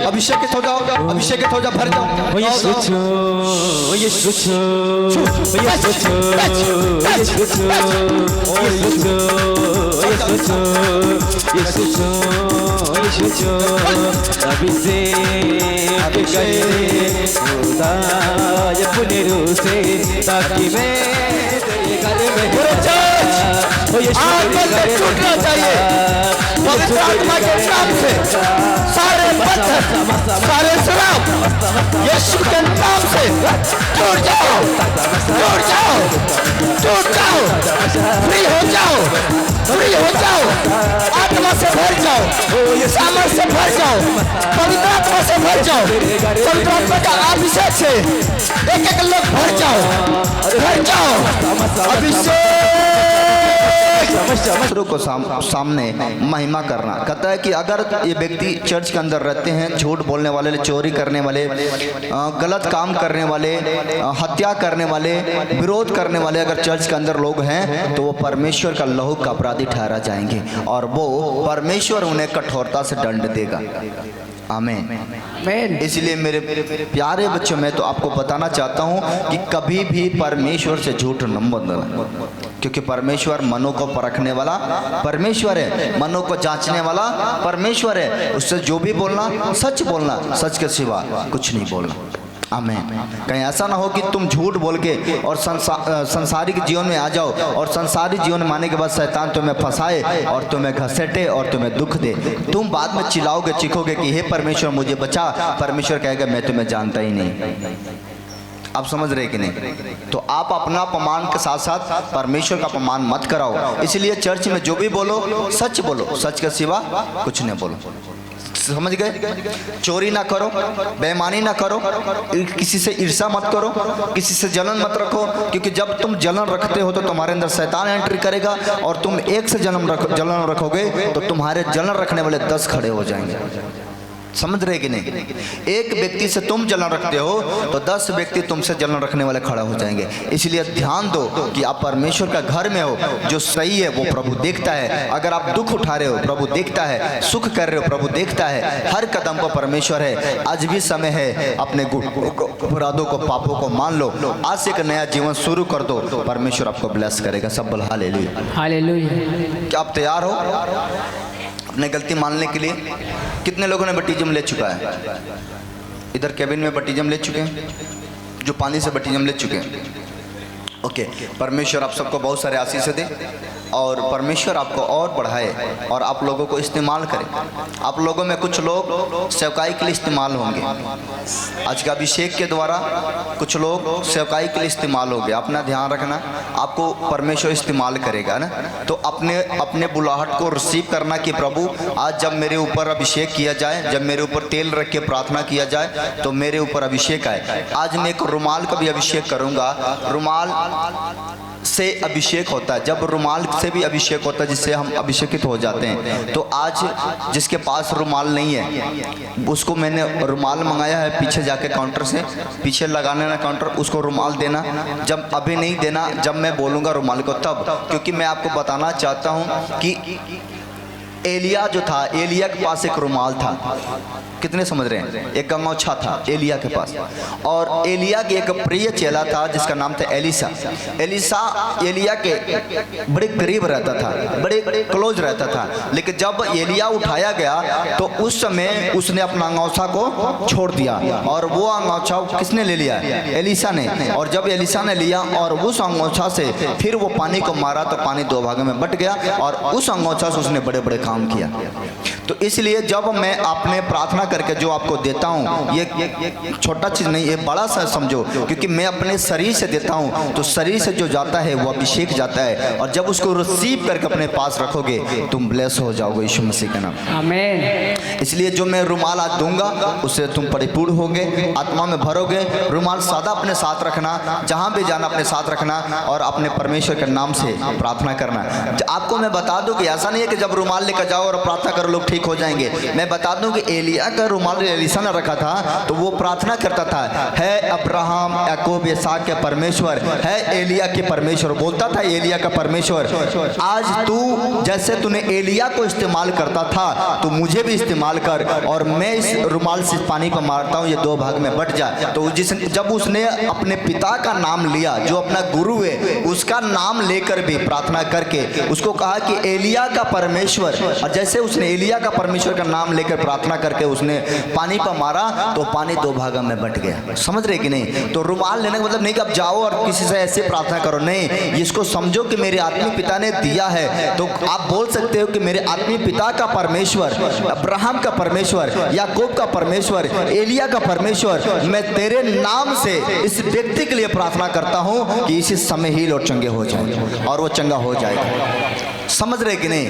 अभिषेकित हो जाओ, अभिषेकित हो जाओ, भर जाओ। ताकि मैं छूटना चाहिए पवित्र आत्मा के नाम से। सारे पत्थर, सारे शराब यीशु के नाम से टूट जाओ, टूट जाओ, टूट जाओ, फ्री हो जाओ, फ्री हो जाओ, आत्मा से भर जाओ, सामर्थ से भर जाओ, पवित्र आत्मा से भर जाओ, पवित्र आत्मा का अभिषेक से एक एक लोग भर जाओ, भर जाओ। अभिषेक को सामने महिमा करना। कहता है कि अगर ये व्यक्ति चर्च के अंदर रहते हैं, झूठ बोलने वाले, चोरी करने वाले, गलत काम करने वाले, हत्या करने वाले, विरोध करने वाले अगर चर्च के अंदर लोग हैं तो वो परमेश्वर का लहू का अपराधी ठहरा जाएंगे और वो परमेश्वर उन्हें कठोरता से दंड देगा। आमीन। इसलिए मेरे प्यारे बच्चों, मैं तो आपको बताना चाहता हूँ कि कभी भी परमेश्वर से झूठ न बोलना, क्योंकि परमेश्वर मनों को परखने वाला परमेश्वर है, मनों को जांचने वाला परमेश्वर है। उससे जो भी बोलना सच बोलना, सच के सिवा कुछ नहीं बोलना। आमीन। कहीं ऐसा ना हो कि तुम झूठ बोल के और संसारिक जीवन में आ जाओ और संसारिक जीवन में आने के बाद शैतान तुम्हें फंसाए और तुम्हें घसीटे और तुम्हें दुख दे। तुम बाद में चिल्लाओगे, चीखोगे कि हे परमेश्वर मुझे बचा। परमेश्वर कहेगा मैं तुम्हें जानता ही नहीं। आप समझ रहे कि नहीं? तो आप अपना अपमान के साथ साथ परमेश्वर का अपमान मत कराओ। इसलिए चर्च में जो भी बोलो सच बोलो, सच के सिवा कुछ नहीं बोलो। समझ गए? चोरी ना करो, बेईमानी ना करो, किसी से ईर्ष्या मत करो, किसी से जलन मत रखो, क्योंकि जब तुम जलन रखते हो तो तुम्हारे अंदर शैतान एंट्री करेगा और तुम एक से जलन रखोगे तो तुम्हारे जलन रखने वाले 10 खड़े हो जाएंगे। समझ रहे कि नहीं? एक व्यक्ति से तुम जलन रखते हो तो 10 व्यक्ति तुमसे जलन रखने वाले खड़ा हो जाएंगे। इसलिए ध्यान दो कि आप परमेश्वर का घर में हो। जो सही है वो प्रभु देखता है। अगर आप दुख उठा रहे हो प्रभु देखता है, सुख कर रहे हो प्रभु देखता है। हर कदम को परमेश्वर है। आज भी समय है, अपने अपराधों को, पापों को मान लो। आज से एक नया जीवन शुरू कर दो, परमेश्वर आपको ब्लेस करेगा। सब बोल हालेलुया, हालेलुया। क्या आप तैयार हो अपने गलती मानने के लिए? कितने लोगों ने बपटिज्म ले चुका है? इधर केबिन में बपटिज्म ले चुके हैं, जो पानी से बपटिज्म ले चुके हैं। ओके, परमेश्वर आप सबको बहुत सारे आशीष दे और परमेश्वर आपको और बढ़ाए और आप लोगों को इस्तेमाल करे। आप लोगों में कुछ लोग सेवकाई के लिए इस्तेमाल होंगे। आज का अभिषेक के द्वारा कुछ लोग सेवकाई के लिए इस्तेमाल होंगे। अपना ध्यान रखना, आपको परमेश्वर इस्तेमाल करेगा ना। तो अपने बुलाहट को रिसीव करना कि प्रभु आज जब मेरे ऊपर अभिषेक किया जाए, जब मेरे ऊपर तेल रख के प्रार्थना किया जाए तो मेरे ऊपर अभिषेक आए। आज मैं एक रुमाल का भी अभिषेक करूँगा। रुमाल से अभिषेक होता है, जब रुमाल से भी अभिषेक होता है जिससे हम अभिषेकित हो जाते हैं। तो आज जिसके पास रुमाल नहीं है उसको मैंने रुमाल मंगाया है, पीछे जाके काउंटर से पीछे लगाने ना काउंटर, उसको रुमाल देना। जब अभी नहीं देना, जब मैं बोलूँगा रुमाल को तब, क्योंकि मैं आपको बताना चाहता हूँ कि एलिया जो था, एलिया के पास एक रुमाल था। कितने समझ रहे हैं? एक गंगौछा था एलिया के पास। और एलिया के एक प्रिय चेला था जिसका नाम था एलिसा। एलिसा एलिया के बड़े करीब रहता था, बड़े क्लोज रहता था। लेकिन जब एलिया उठाया गया तो उस समय उसने अपना अंगौछा को छोड़ दिया और वो अंगौछा किसने ले लिया? एलिसा ने। और जब एलिसा ने लिया और उस अंगौछा से फिर वो पानी को मारा तो पानी 2 भागों में बट गया और उस अंगौछा से उसने बड़े बड़े काम किया। तो इसलिए जब मैं आपने प्रार्थना करके जो आपको देता हूँ, ये छोटा चीज़ नहीं, ये बड़ा सा समझो, क्योंकि मैं अपने शरीर से देता हूँ तो शरीर से जो जाता है वो अभिषेक जाता है। और जब उसको रिसीव करके अपने पास रखोगे तुम ब्लेस हो जाओगे यीशु मसीह के नाम। आमीन। इसलिए जो मैं रुमाल आज दूंगा उससे तुम परिपूर्ण होगे, आत्मा में भरोगे। रुमाल सादा अपने साथ रखना, जहाँ भी जाना अपने साथ रखना और अपने परमेश्वर के नाम से प्रार्थना करना। आपको मैं बता दूं कि ऐसा नहीं है कि जब रुमाल लेकर जाओ और प्रार्थना करो लोग ठीक ठीक हो जाएंगे। मैं बता दूं कि एलिया का रुमाल एलिशा ने रखा था, तो वो प्रार्थना करता था, है अब्राहम याकूब इसहाक के परमेश्वर, है एलिया के परमेश्वर, बोलता था एलिया का परमेश्वर। आज तू जैसे तूने एलिया को इस्तेमाल करता था तो मुझे भी इस्तेमाल कर, और मैं इस रुमाल से पानी पर मारता हूँ, ये दो भाग में बट जाए। तो जब उसने अपने पिता का नाम लिया, जो अपना गुरु है उसका नाम लेकर भी प्रार्थना करके उसको कहा कि एलिया का परमेश्वर, और जैसे उसने एलिया का परमेश्वर का नाम लेकर प्रार्थना करके उसने पानी पर मारा तो पानी दो भागों में बट गया। समझ रहे कि नहीं? तो रुमाल लेने का मतलब नहीं कि अब जाओ और किसी से ऐसे प्रार्थना करो, नहीं, इसको समझो कि मेरे आत्मिक पिता ने दिया है। तो आप बोल सकते हो कि मेरे आत्मिक पिता का परमेश्वर, अब्राहम का परमेश्वर, याकूब का परमेश्वर, एलिया का परमेश्वर, मैं तेरे नाम से इस व्यक्ति के लिए प्रार्थना करता हूं कि इसी समय हील और चंगे हो जाए, और वो चंगा हो जाएगा। समझ रहे कि नहीं?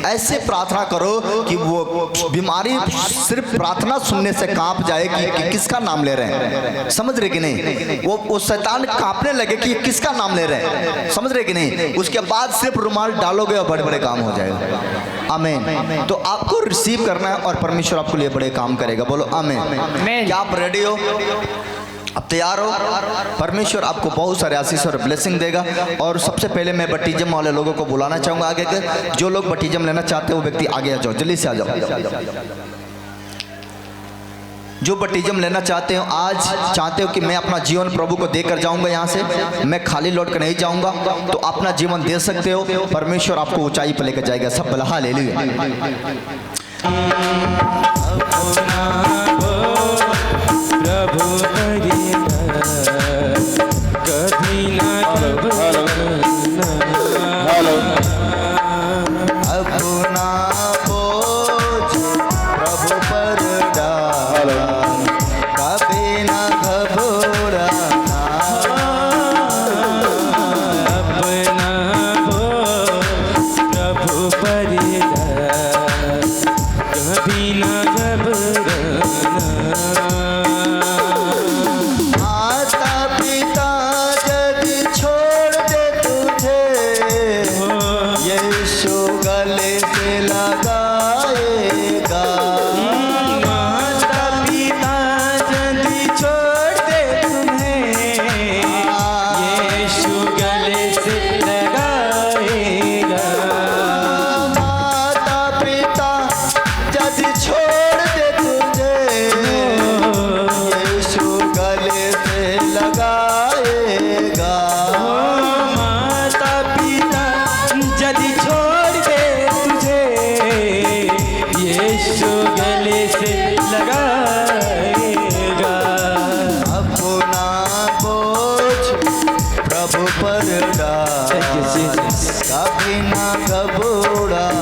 ऐसे प्रार्थना करो कि वो बीमारी सिर्फ प्रार्थना सुनने से कांप जाए कि किसका नाम ले रहे हैं। समझ रहे कि नहीं? वो शैतान कांपने लगे कि किसका नाम ले रहे हैं। समझ रहे कि नहीं? उसके बाद सिर्फ रुमाल डालोगे और बड़े बड़े काम हो जाएगा। आमीन। तो आपको रिसीव करना है और परमेश्वर आपके लिए बड़े काम करेगा। बोलो आमीन। क्या आप रेडी हो? अब तैयार हो? परमेश्वर आपको बहुत सारे आशीष और ब्लेसिंग देगा। और सबसे पहले मैं बपटिज्म वाले लोगों को बुलाना चाहूँगा आगे के। जो लोग बपटिज्म लेना चाहते हो वो व्यक्ति आगे आ जाओ, जल्दी से आ जाओ। जो बपटिज्म लेना चाहते हो, आज चाहते हो कि मैं अपना जीवन प्रभु को देकर जाऊंगा, यहाँ से मैं खाली लौट कर नहीं जाऊंगा, तो अपना जीवन दे सकते हो। परमेश्वर आपको ऊंचाई पर लेकर जाएगा। सब बोला हालेलुया। प्रभु कभी ना अपना बोझ प्रभु पर डाला, कभी ना घबराना। अपना बोझ प्रभु पर डाला, कभी ना घबराना। कभी ना घबराना।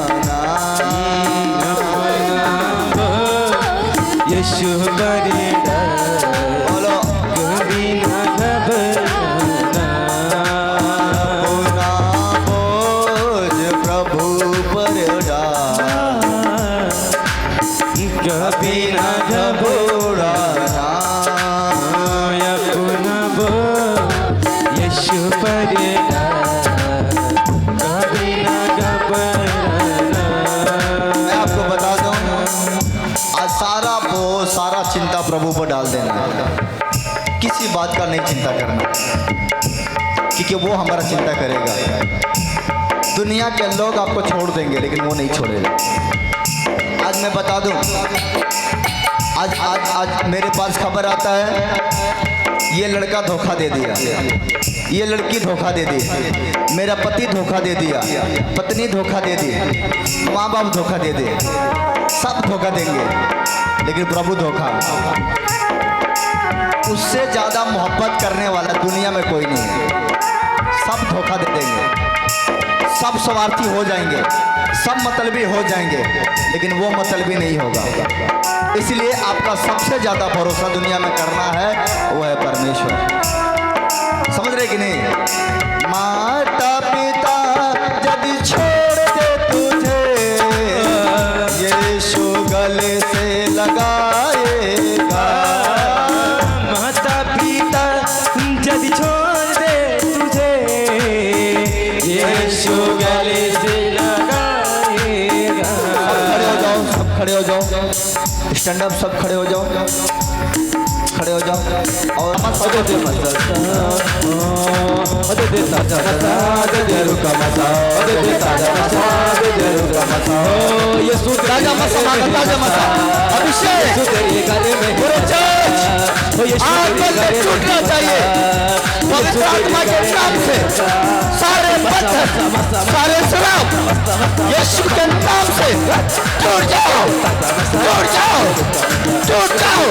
यीशु करेगा, बोलो कभी ना घबराना। अपना बोझ प्रभु पर डाल, कभी ना घबराना। अपना बोझ यीशु पर सारा चिंता प्रभु पर डाल देना, किसी बात का नहीं चिंता करना, क्योंकि वो हमारा चिंता करेगा। दुनिया के लोग आपको छोड़ देंगे लेकिन वो नहीं छोड़ेगा। आज मैं बता दूं, आज आज आज मेरे पास खबर आता है, ये लड़का धोखा दे दिया, ये लड़की धोखा दे दी, मेरा पति धोखा दे दिया, पत्नी धोखा दे दी, माँ बाप धोखा दे दे, सब धोखा देंगे, लेकिन प्रभु धोखा, उससे ज़्यादा मोहब्बत करने वाला दुनिया में कोई नहीं है। सब धोखा दे देंगे, सब स्वार्थी हो जाएंगे, सब मतलबी हो जाएंगे, लेकिन वो मतलबी नहीं होगा। इसलिए आपका सबसे ज़्यादा भरोसा दुनिया में करना है, वो है परमेश्वर। समझ रहे कि नहीं? माता पिता यदि छोड़ दे तुझे, यीशु गले से लगाएगा। माता पिता यदि छोड़ दे तुझे, यीशु गले से लगाएगा। खड़े हो जाओ, सब खड़े हो जाओ, स्टैंड अप सब खड़े हो जाओ, खड़े हो जाओ। और ताजा मसा मांगा, ताजा मसा। अभिषेक पूरे चर्च आज बंधन टूटना चाहिए पवित्र आत्मा के नाम से। सारे बंधन, सारे शराब यीशु के नाम से टूट जाओ, टूट जाओ, टूट जाओ,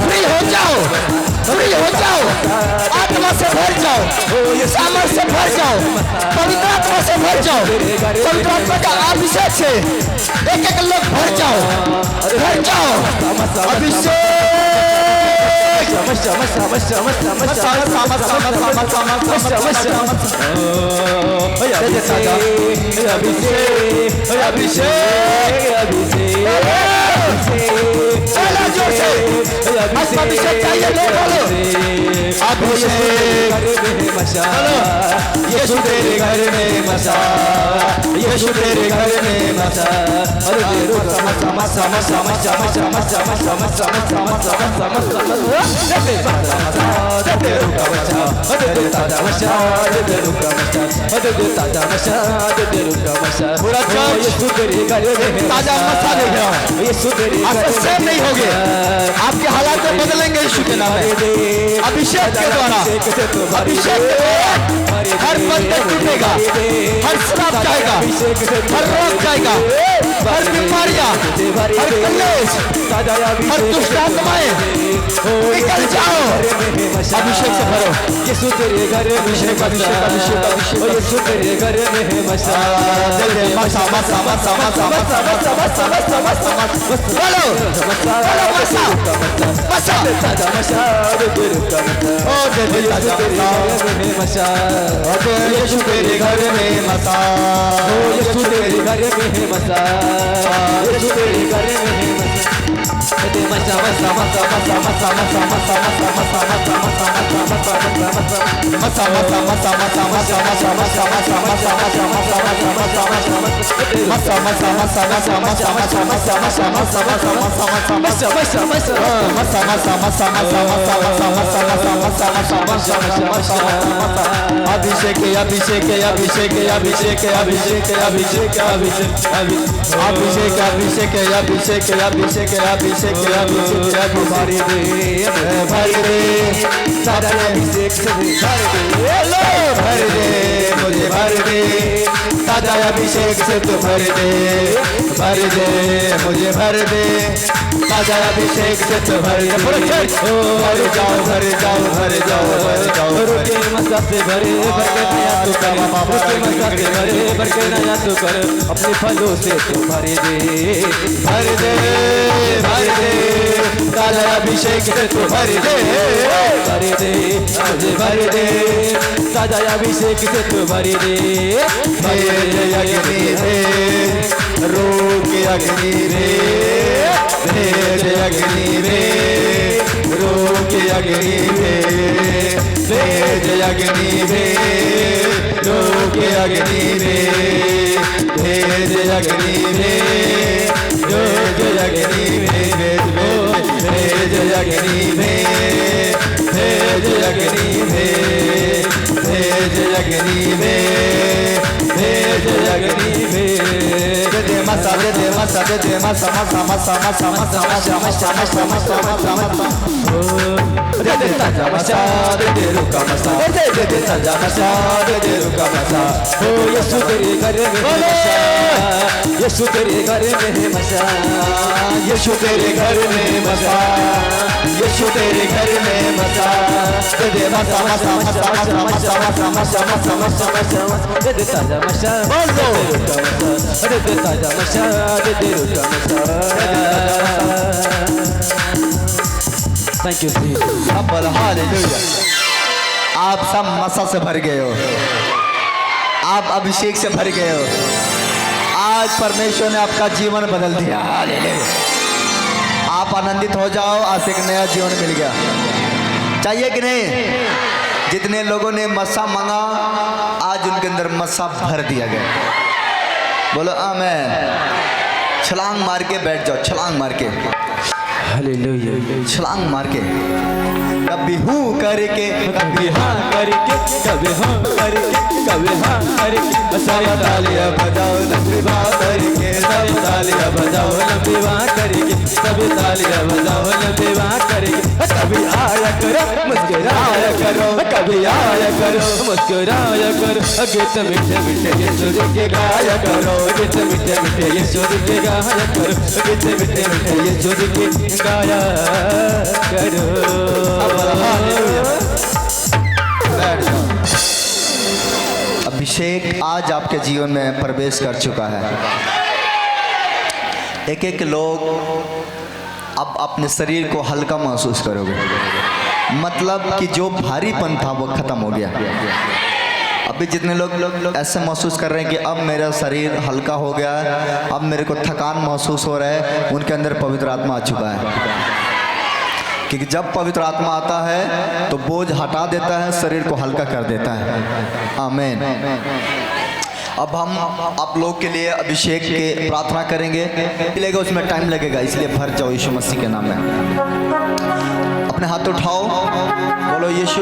फ्री हो जाओ, फ्री हो जाओ, आत्मा से भर जाओ, सामर्थ से भर जाओ, पवित्र आत्मा से भर जाओ, पवित्र आत्मा का अभिषेक से एक एक लोग भर जाओ, भर जाओ। अभिषेक अभिषेक चाहिए, लोग बोलो अभिषेक। यीशु तेरे घर में बसा, यीशु तेरे घर में बसा। पूरा ताजा मसा ले गया, सेम नहीं होगे, आपके हालात को बदलेंगे यीशु के नाम में। अभिषेक के द्वारा, अभिषेक के द्वारा हर बंधन टूटेगा, हर श्राप जाएगा, हर रोग जाएगा, हर बीमारियां, हर कलेश, हर दुष्ट आत्माएं निकल जाओ। अभिषेक से भरो, यीशु तेरे घर में अभिषेक, अभिषेक, अभिषेक, अभिषेक, यीशु तेरे घर में मसा, मसा, मसा, मसा, मसा, मसा, मसा, मसा, मसा, मसा, बोलो, बोलो मसा, मसा, ताजा मसा, ओ दे ताजा मसा, ओ यीशु तेरे घर में मसा, ओ यीशु तेरे घर में मसा, यीशु तेरे घर में मसा। मसा मसा मसा मसा मसा मसा मसा मसा मसा मसा मसा मसा मसा अभिषेक अभिषेक अभिषेक अभिषेक अभिषेक अभिषेक अभिषेक अभिषेक अभिषेक अभिषेक अभिषेक अभिषेक भरी दे, भरी दे, सारा अभिषेक से भर दे, भर दे, मुझे भर दे, ताजा अभिषेक से तू भर दे, भर दे, मुझे भर दे, ताजा अभिषेक से तू भर दे। भर जाओ, भर जाओ, भर जाओ, भर जाओ, रुके मसा से भरे, भर के नया तू कर, रुके मसा से भरे, भर के नया तू कर, अपने फलों से तू भर दे, भर दे, भर दे, ताजा अभिषेक से तू भर दे, भर दे, मुझे भर दे, ताजा अभिषेक से तू भर दे, भेज अग्नि रे, रोक अग्नि रे, भेज अग्नि रे, रोक अग्नि रे, भेज अग्नि रे, रोक अग्नि रे, भेज अग्नि रे, रोक अग्नि रे, भेज अग्नि रे, भेज अग्नि रे, भेज अग्नि रे, भेज अग्नि रे। दे मसा दे मसा दे मसा मसा मसा मसा मसा मसा मसा मसा मसा मसा मसा दे ताजा मसा दे रुका मसा दे ताजा मसा दे रुका मसा। ओ यीशु तेरे घर में मसा, यीशु तेरे घर में मसा, यीशु तेरे घर में मसा, यीशु तेरे घर में मसा। दे मसा मसा मसा मसा मसा मसा मसा मसा मसा मसा दे ताजा मसा बोल दो, दे ताजा मसा दे रुका मसा। थैंक यू जी। हालेलुया। आप सब मसा से भर गए हो, आप अभिषेक से भर गए हो। आज परमेश्वर ने आपका जीवन बदल दिया। हालेलुया। आप आनंदित हो जाओ, आज एक नया जीवन मिल गया। चाहिए कि नहीं? जितने लोगों ने मसा मांगा आज उनके अंदर मसा भर दिया गया। बोलो आमीन। छलांग मार के बैठ जाओ, छलांग मार के, हालेलुया। छलांग मार के, कभी हूँ करके, कभी हाँ करके, कभी हाँ करके, कभी हाँ करके, सब तालियां बजाओ लंबी बात करके, सब तालियां बजाओ लंबी बात करके, सब तालियां बजाओ लंबी बात करके। कभी आया करो मुस्कुराया करो, कभी आया करो मुस्कुराया करो, गीत मीठे मीठे यीशु के गाया करो, गीत मीठे मीठे यीशु के गाया करो, गीत मीठे मीठे यीशु के गाया करो। बैठ जाओ। अभिषेक आज आपके जीवन में प्रवेश कर चुका है। एक एक लोग अब अपने शरीर को हल्का महसूस करोगे, मतलब कि जो भारीपन था वो खत्म हो गया। अभी जितने लोग ऐसे महसूस कर रहे हैं कि अब मेरा शरीर हल्का हो गया है, अब मेरे को थकान महसूस हो रहा है, उनके अंदर पवित्र आत्मा आ चुका है। क्योंकि जब पवित्र आत्मा आता है तो बोझ हटा देता है, शरीर को हल्का कर देता है। आमीन। अब हम आप लोग के लिए अभिषेक के प्रार्थना करेंगे, लगेगा उसमें टाइम लगेगा, इसलिए भर जाओ यीशु मसीह के नाम में। अपने हाथ उठाओ, बोलो यीशु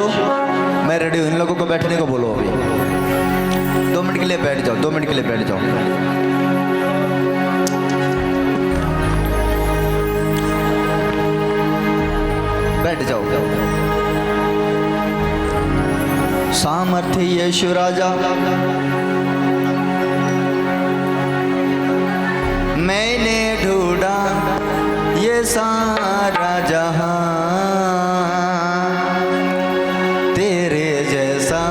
मैं रेडी हूँ। इन लोगों को बैठने को बोलो, अभी 2 मिनट के लिए बैठ जाओ, 2 मिनट के लिए बैठ जाओ। बैठ जाओ। सामर्थ्य यीशु राजा, मैंने ढूंढा ये सारा जहां, तेरे जैसा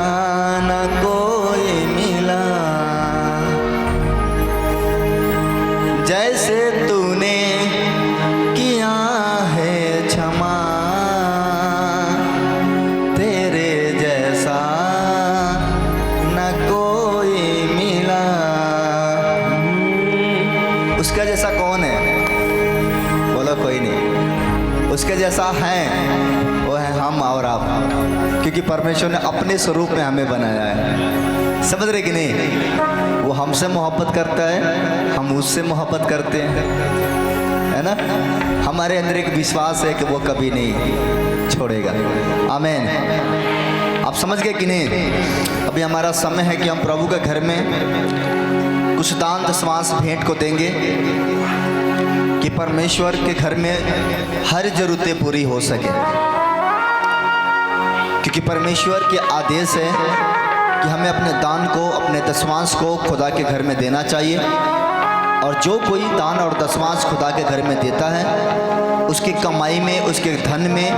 न कोई मिला, जैसे तूने किया है क्षमा, तेरे जैसा न कोई मिला। उसका जैसा कौन है? बोलो कोई नहीं। उसके जैसा है वो है हम और आप, क्योंकि परमेश्वर ने अपने स्वरूप में हमें बनाया है। समझ रहे कि नहीं? वो हमसे मोहब्बत करता है, हम उससे मोहब्बत करते हैं, है ना। हमारे अंदर एक विश्वास है कि वो कभी नहीं छोड़ेगा। आमीन। आप समझ गए कि नहीं? अभी हमारा समय है कि हम प्रभु के घर में कुछ दान दशमांश भेंट को देंगे कि परमेश्वर के घर में हर जरूरतें पूरी हो सके, क्योंकि परमेश्वर के आदेश है कि हमें अपने दान को, अपने दशमांश को खुदा के घर में देना चाहिए। और जो कोई दान और दशमांश खुदा के घर में देता है, उसकी कमाई में, उसके धन में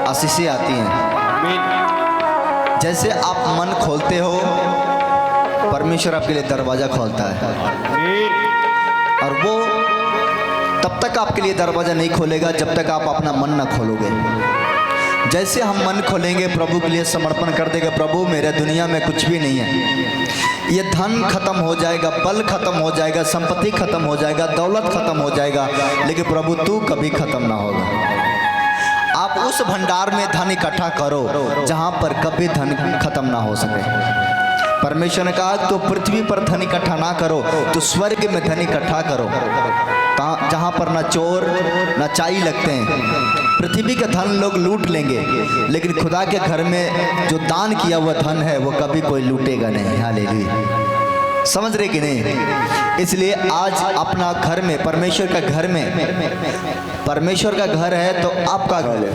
आशीषें आती हैं। जैसे आप मन खोलते हो, परमेश्वर आपके लिए दरवाज़ा खोलता है, और वो तब तक आपके लिए दरवाज़ा नहीं खोलेगा जब तक आप अपना मन ना खोलोगे। जैसे हम मन खोलेंगे, प्रभु के लिए समर्पण कर देंगे, प्रभु मेरे दुनिया में कुछ भी नहीं है, ये धन खत्म हो जाएगा, बल खत्म हो जाएगा, संपत्ति खत्म हो जाएगा, दौलत खत्म हो जाएगा, लेकिन प्रभु तू कभी खत्म ना होगा। आप उस भंडार में धन इकट्ठा करो जहाँ पर कभी धन खत्म ना हो सके। परमेश्वर ने कहा तो पृथ्वी पर धन इकट्ठा ना करो, तो स्वर्ग में धन इकट्ठा करो, जहाँ पर ना चोर ना चाई लगते हैं। पृथ्वी का धन लोग लूट लेंगे, लेकिन खुदा के घर में जो दान किया हुआ धन है वो कभी कोई लूटेगा नहीं। हालेलुया। समझ रहे कि नहीं? इसलिए आज अपना घर में, परमेश्वर का घर में, परमेश्वर का घर है तो आपका घर है,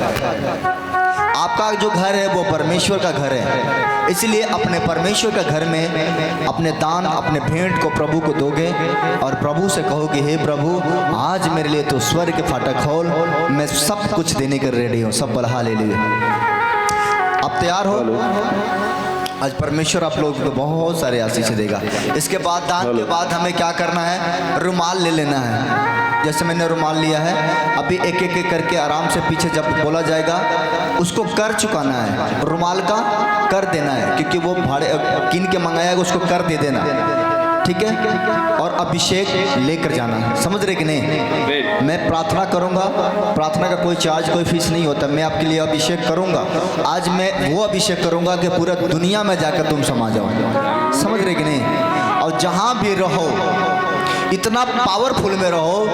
आपका जो घर है वो परमेश्वर का घर है। इसलिए अपने परमेश्वर का घर में अपने दान, अपने भेंट को प्रभु को दोगे और प्रभु से कहोगे, हे प्रभु आज मेरे लिए तो स्वर्ग के फाटक खोल, मैं सब कुछ देने के रेडी हूँ। सब बढ़ा ले लिए। आप तैयार हो? आज परमेश्वर आप लोगों को बहुत सारे आशीष देगा। इसके बाद दान के बाद हमें क्या करना है? रुमाल ले लेना है। जैसे मैंने रुमाल लिया है, अभी एक एक करके आराम से पीछे जब बोला जाएगा उसको कर चुकाना है, रुमाल का कर देना है, क्योंकि वो भाड़े किन के मंगाया है उसको कर दे देना, ठीक है। और अभिषेक लेकर जाना। समझ रहे कि नहीं? मैं प्रार्थना करूंगा, प्रार्थना का कोई चार्ज, कोई फीस नहीं होता। मैं आपके लिए अभिषेक करूंगा। आज मैं वो अभिषेक करूंगा कि पूरा दुनिया में जाकर तुम समा जाओ। समझ रहे कि नहीं? और जहां भी रहो, इतना पावरफुल में रहो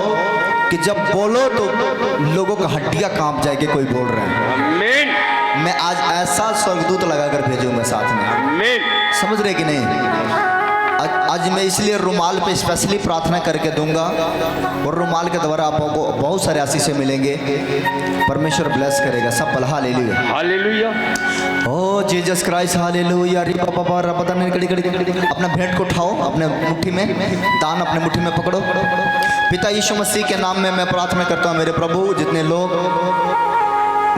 कि जब बोलो तो लोगों का हड्डियां कांप जाए कि कोई बोल रहे हैं। आमीन मैं आज ऐसा स्वर्गदूत लगाकर भेजूंगा साथ में, आमीन। समझ रहे कि नहीं? आज मैं इसलिए रुमाल पे स्पेशली प्रार्थना करके दूंगा और रुमाल के द्वारा आपको बहुत सारे आशीष मिलेंगे। परमेश्वर ब्लेस करेगा। सब पल हालेलुया हालेलुया ओ जीसस क्राइस्ट हालेलुया। री बाबा रबदा ने कड़ी कड़ी अपना भेंट को उठाओ अपने मुट्ठी में, दान अपने मुट्ठी में पकड़ो। पिता यीशु मसीह के नाम में मैं प्रार्थना करता हूँ मेरे प्रभु, जितने लोग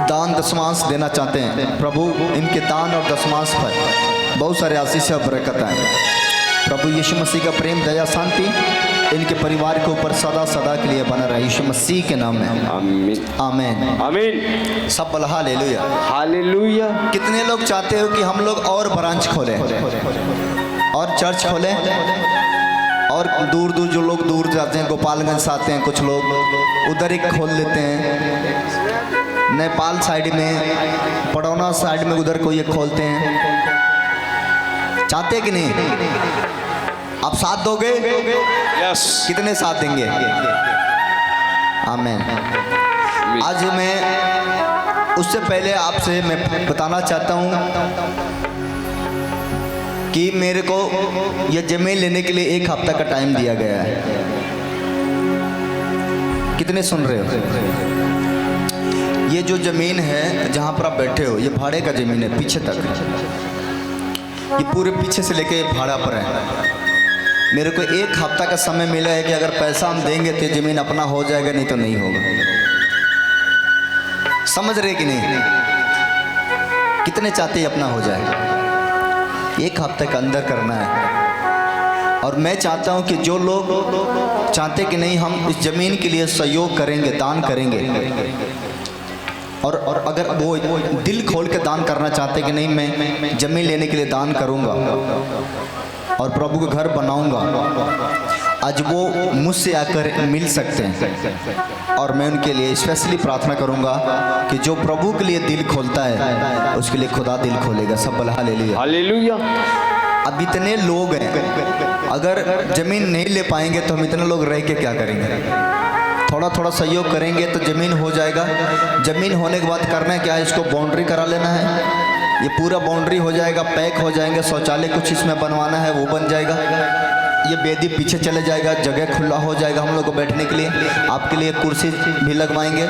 दान दशमांश देना चाहते हैं प्रभु, इनके दान और दशमांश पर बहुत सारे आशीष और बरकत हैं। प्रभु यीशु मसीह का प्रेम दया शांति इनके परिवार के ऊपर सदा सदा के लिए बना रहा, यीशु मसीह के नाम में आमीन आमीन आमीन। सब बोला हालेलुया हालेलुया। कितने लोग चाहते हो कि हम लोग और ब्रांच खोलें और चर्च खोलें, और दूर दूर जो लोग दूर जाते हैं, गोपालगंज से आते हैं कुछ लोग, उधर ही खोल लेते हैं। नेपाल साइड में, पड़ौना साइड में उधर कोई एक खोलते हैं। चाहते कि नहीं? आप साथ दोगे? यस। कितने साथ देंगे? आमीन। आज मैं उससे पहले आपसे मैं बताना चाहता हूँ कि मेरे को यह जमीन लेने के लिए 1 हफ्ता का टाइम दिया गया है। कितने सुन रहे हो? ये जो जमीन है जहाँ पर आप बैठे हो, ये भाड़े का जमीन है पीछे तक, ये पूरे पीछे से लेके भाड़ा पर है। मेरे को 1 हफ्ता का समय मिला है कि अगर पैसा हम देंगे तो जमीन अपना हो जाएगा, नहीं तो नहीं होगा। समझ रहे कि नहीं? कितने चाहते हैं अपना हो जाए? 1 हफ्ते के अंदर करना है। और मैं चाहता हूं कि जो लोग चाहते कि नहीं हम इस जमीन के लिए सहयोग करेंगे, दान करेंगे, और अगर वो दिल खोल के दान करना चाहते कि नहीं मैं जमीन लेने के लिए दान करूंगा और प्रभु का घर बनाऊंगा, आज वो मुझसे आकर मिल सकते हैं। और मैं उनके लिए स्पेशली प्रार्थना करूंगा कि जो प्रभु के लिए दिल खोलता है उसके लिए खुदा दिल खोलेगा। सब बोला हालेलुया हालेलुया। अब इतने लोग हैं, अगर जमीन नहीं ले पाएंगे तो हम इतने लोग रह के क्या करेंगे? थोड़ा थोड़ा सहयोग करेंगे तो ज़मीन हो जाएगा। ज़मीन होने के बाद करना है क्या है? इसको बाउंड्री करा लेना है। ये पूरा बाउंड्री हो जाएगा, पैक हो जाएंगे। शौचालय कुछ इसमें बनवाना है वो बन जाएगा। ये बेदी पीछे चले जाएगा, जगह खुला हो जाएगा हम लोग को बैठने के लिए। आपके लिए कुर्सी भी लगवाएंगे,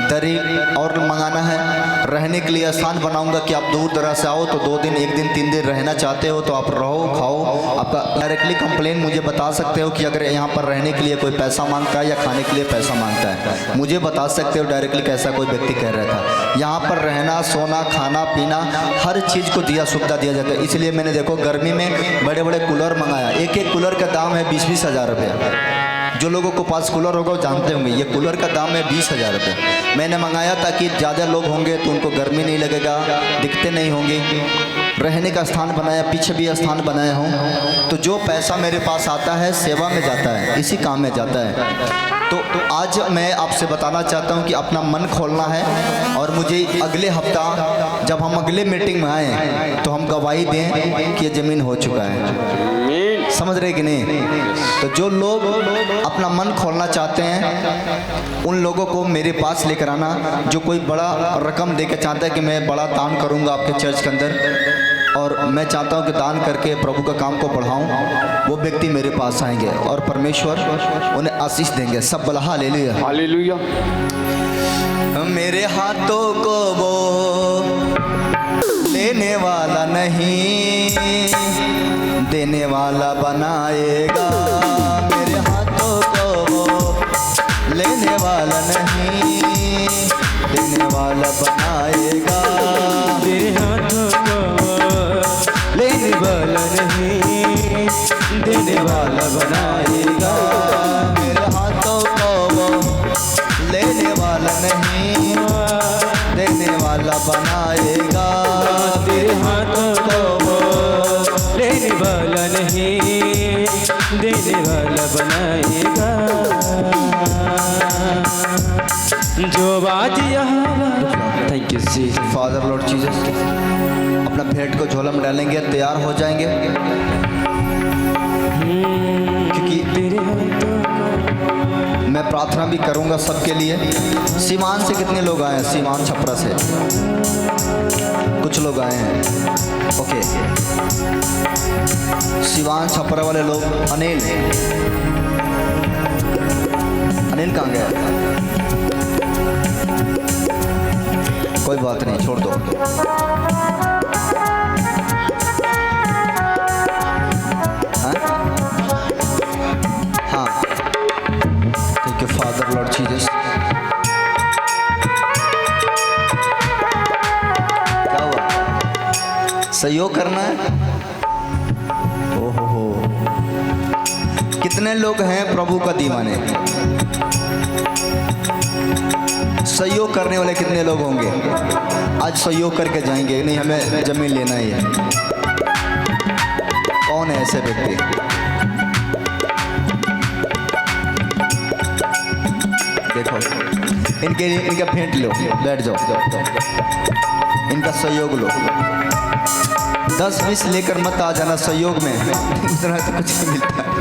दरी और मंगाना है। रहने के लिए स्थान बनाऊंगा कि आप दूर दराज से आओ तो 2 दिन 1 दिन 3 दिन रहना चाहते हो तो आप रहो खाओ। आपका डायरेक्टली कंप्लेन मुझे बता सकते हो कि अगर यहाँ पर रहने के लिए कोई पैसा मांगता है या खाने के लिए पैसा मांगता है, मुझे बता सकते हो डायरेक्टली। कैसा कोई व्यक्ति कह रहा था यहाँ पर रहना सोना खाना पीना हर चीज़ को दिया सुविधा दिया जाता है। इसलिए मैंने देखो गर्मी में बड़े बड़े कूलर मंगाया। एक कूलर का दाम है 20-20 हज़ार रुपये। जो लोगों को पास कूलर होगा वो जानते होंगे, ये कूलर का दाम है 20 हज़ार रुपये। मैंने मंगाया ताकि ज़्यादा लोग होंगे तो उनको गर्मी नहीं लगेगा, दिक्कतें नहीं होंगी। रहने का स्थान बनाया, पीछे भी स्थान बनाया हूँ। तो जो पैसा मेरे पास आता है सेवा में जाता है, इसी काम में जाता है। तो आज मैं आपसे बताना चाहता हूँ कि अपना मन खोलना है। और मुझे अगले हफ्ता जब हम अगले मीटिंग में आए तो हम गवाही दें कि ये ज़मीन हो चुका है। समझ रहे कि नहीं? तो जो लोग अपना मन खोलना चाहते हैं उन लोगों को मेरे पास लेकर आना। जो कोई बड़ा रकम देकर चाहता है कि मैं बड़ा दान करूंगा आपके चर्च के अंदर और मैं चाहता हूं कि दान करके प्रभु का काम को बढ़ाऊं, वो व्यक्ति मेरे पास आएंगे और परमेश्वर उन्हें आशीष देंगे। सब बोला हालेलुया हालेलुया। मेरे हाथों को वो लेने वाला नहीं देने वाला बनाएगा। मेरे हाथों को वो लेने वाला नहीं देने वाला बनाएगा। मेरे हाथों को लेने वाला नहीं देने वाला बनाएगा। मेरे हाथों को वो लेने वाला नहीं देने वाला बनाएगा। तेरे हाथों को वो लेने वाला नहीं देने वाला बनाएगा। जो बात यहाँ थैंक यू जी फादर लॉर्ड जीसस अपना भेंट को झोला में डालेंगे, तैयार हो जाएंगे क्योंकि तेरे हाथों मैं प्रार्थना भी करूंगा सबके लिए। सीवान से कितने लोग आए हैं? सीवान छपरा से कुछ लोग आए हैं। ओके, सीवान छपरा वाले लोग। अनिल, अनिल कहाँ गया? कोई बात नहीं, छोड़ दो। हाँ, thank you father Lord Jesus. क्या हुआ? सहयोग करना है? ओहो, कितने लोग हैं प्रभु का दीवाने? सहयोग करने वाले कितने लोग होंगे? आज सहयोग करके जाएंगे। नहीं, हमें जमीन लेना ही है। कौन है ऐसे व्यक्ति? देखो, इनका भेंट लो, बैठ जाओ, इनका सहयोग लो। 10-20 लेकर मत आ जाना सहयोग में, इतना तो कुछ नहीं मिलता।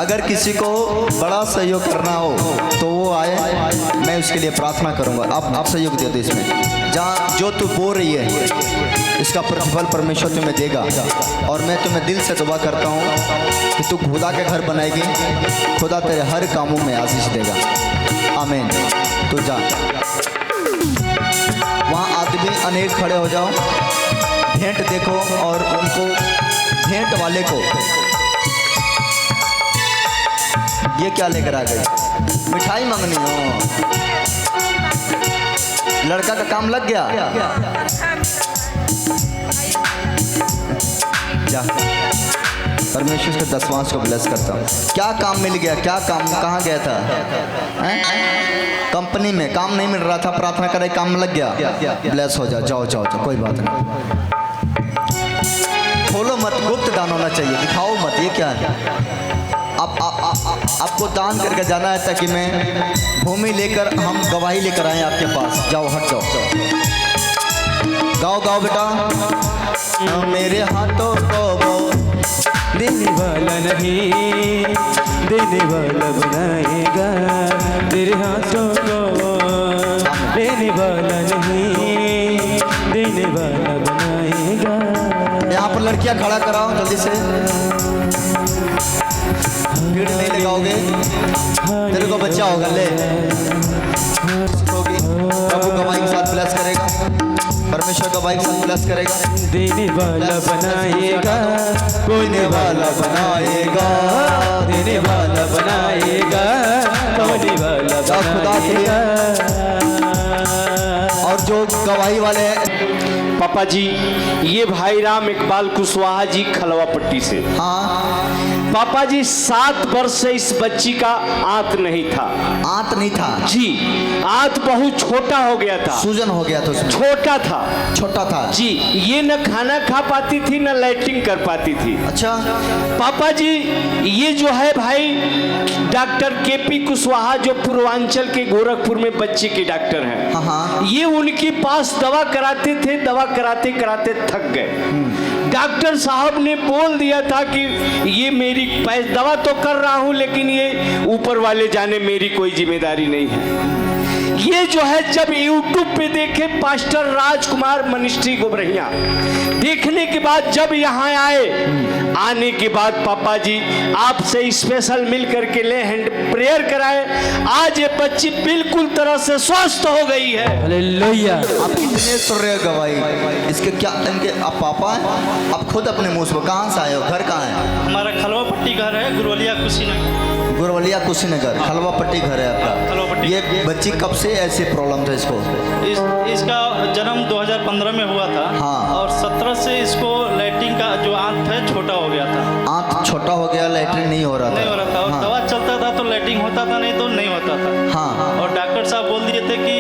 अगर किसी को बड़ा सहयोग करना हो तो वो आए, मैं उसके लिए प्रार्थना करूंगा। आप सहयोग दे दो इसमें। जहाँ जो तू बोल रही है इसका प्रतिफल परमेश्वर तुम्हें देगा। और मैं तुम्हें दिल से दुआ करता हूँ कि तू खुदा के घर बनाएगी, खुदा तेरे हर कामों में आशीष देगा। आमीन। तू जा, वहाँ आदमी अनेक खड़े हो जाओ, भेंट देखो और उनको, भेंट वाले को ये क्या लेकर आ गई? मिठाई मांगनी हो? लड़का का काम लग गया? जा, परमेश्वर के दसवांश को ब्लेस करता हूँ। क्या काम मिल गया? क्या काम? कहाँ गया था? कंपनी में काम नहीं मिल रहा था, प्रार्थना करे, काम लग गया। ब्लेस हो जाओ, जाओ जाओ जाओ, कोई बात नहीं। खोलो मत, गुप्त दान होना चाहिए, दिखाओ मत। ये क्या है? आपको दान करके जाना है ताकि मैं भूमि लेकर, हम गवाही लेकर आए आपके पास। जाओ, हट जाओ, गाओ गाओ बेटा। मेरे हाथों को वो देने वाला नहीं, देने वाला बनाएगा। तेरे हाथों को देने वाला नहीं, देने वाला बनाएगा। यहाँ पर लड़कियाँ खड़ा कराओ जल्दी से। भीड़ नहीं लगाओगे, तेरे को बच्चा होगा। ले, प्रभु गवाही के साथ ब्लेस करेगा, परमेश्वर गवाही के साथ ब्लेस करेगा। देने वाला बनाएगा, कोने वाला बनाएगा, देने वाला बनाएगा, कोने वाला बनाएगा। और जो गवाही वाले हैं, पापा जी, ये भाई राम इकबाल कुशवाहा जी खलवा पट्टी से। हाँ पापा जी, 7 वर्ष से इस बच्ची का आंत नहीं था। आंत नहीं था जी, आंत बहुत छोटा हो गया था। सूजन हो गया था उसमें। छोटा था, छोटा था जी। ये न खाना खा पाती थी न लैट्रिन कर पाती थी। अच्छा पापा जी, ये जो है भाई डॉक्टर केपी कुशवाहा, जो पूर्वांचल के गोरखपुर में बच्चे के डॉक्टर हैं, हाँ। ये उनके पास दवा कराते थे। दवा कराते कराते थक गए। डॉक्टर साहब ने बोल दिया था कि ये मेरी दवा तो कर रहा हूं, लेकिन ये ऊपर वाले जाने, मेरी कोई जिम्मेदारी नहीं है। ये जो है जब यूट्यूब पे देखे पास्टर राजकुमार मिनिस्ट्री गोबरहिया, देखने के बाद जब यहाँ आए, आने के बाद पापा जी आपसे स्पेशल मिल करके ले हैंड प्रेयर कराए। आज ये बच्ची बिल्कुल तरह से स्वस्थ हो गई है। हालेलुया। आप कितने सुन रहे हो गवाही? इसके क्या, इनके आप पापा हैं? आप खुद अपने मुंह से, कहाँ से आए हो? घर कहाँ है? हमारा खलवा पट्टी घर है, गुरवलिया कुशीनगर। गुरवलिया कुशीनगर, खलवा पट्टी घर है खलवा आपका। पट्टी। ये बच्ची कब से ऐसी प्रॉब्लम था इसको? इसका जन्म 2015 में हुआ था। हाँ। और 17 से इसको लैट्रिन का जो आंत है छोटा हो गया था। आंत छोटा हो गया, लैट्रिन नहीं हो रहा था। नहीं हो रहा था। और हाँ। दवा चलता था तो लैट्रिन होता था, नहीं तो नहीं होता था। हाँ और डॉक्टर साहब बोल दिए थे कि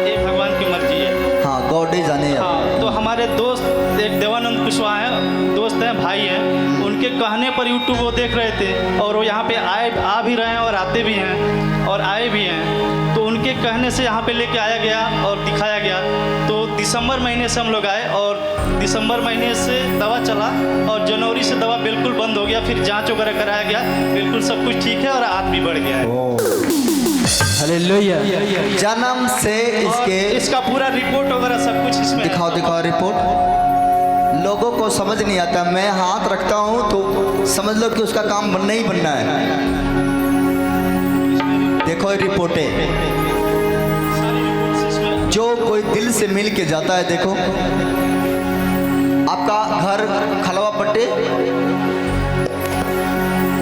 ये भगवान की मर्जी है। हाँ, गॉड ही जाने। हाँ, तो हमारे दोस्त एक देवानंद कुशवाहा है, दोस्त हैं, भाई हैं, उनके कहने पर यूट्यूब वो देख रहे थे और वो यहाँ पे आ भी रहे हैं और आते भी हैं और आए भी हैं। तो उनके कहने से यहाँ पे लेके आया गया और दिखाया गया। तो दिसंबर महीने से हम लोग आए और दिसंबर महीने से दवा चला और जनवरी से दवा बिल्कुल बंद हो गया। फिर जांच वगैरह कराया गया, बिल्कुल सब कुछ ठीक है और हाथ भी बढ़ गया है। हालेलुया। जन्म से इसके इसका पूरा रिपोर्ट वगैरह सब कुछ इसमें है। दिखाओ रिपोर्ट। लोगों को समझ नहीं आता, मैं हाथ रखता हूँ तो समझ लो कि उसका काम बनना ही बनना है। देखो रिपोर्टें, सारी रिपोर्ट्स इसमें। जो कोई दिल से मिल के जाता है। देखो आपका घर खलवा पट्टी,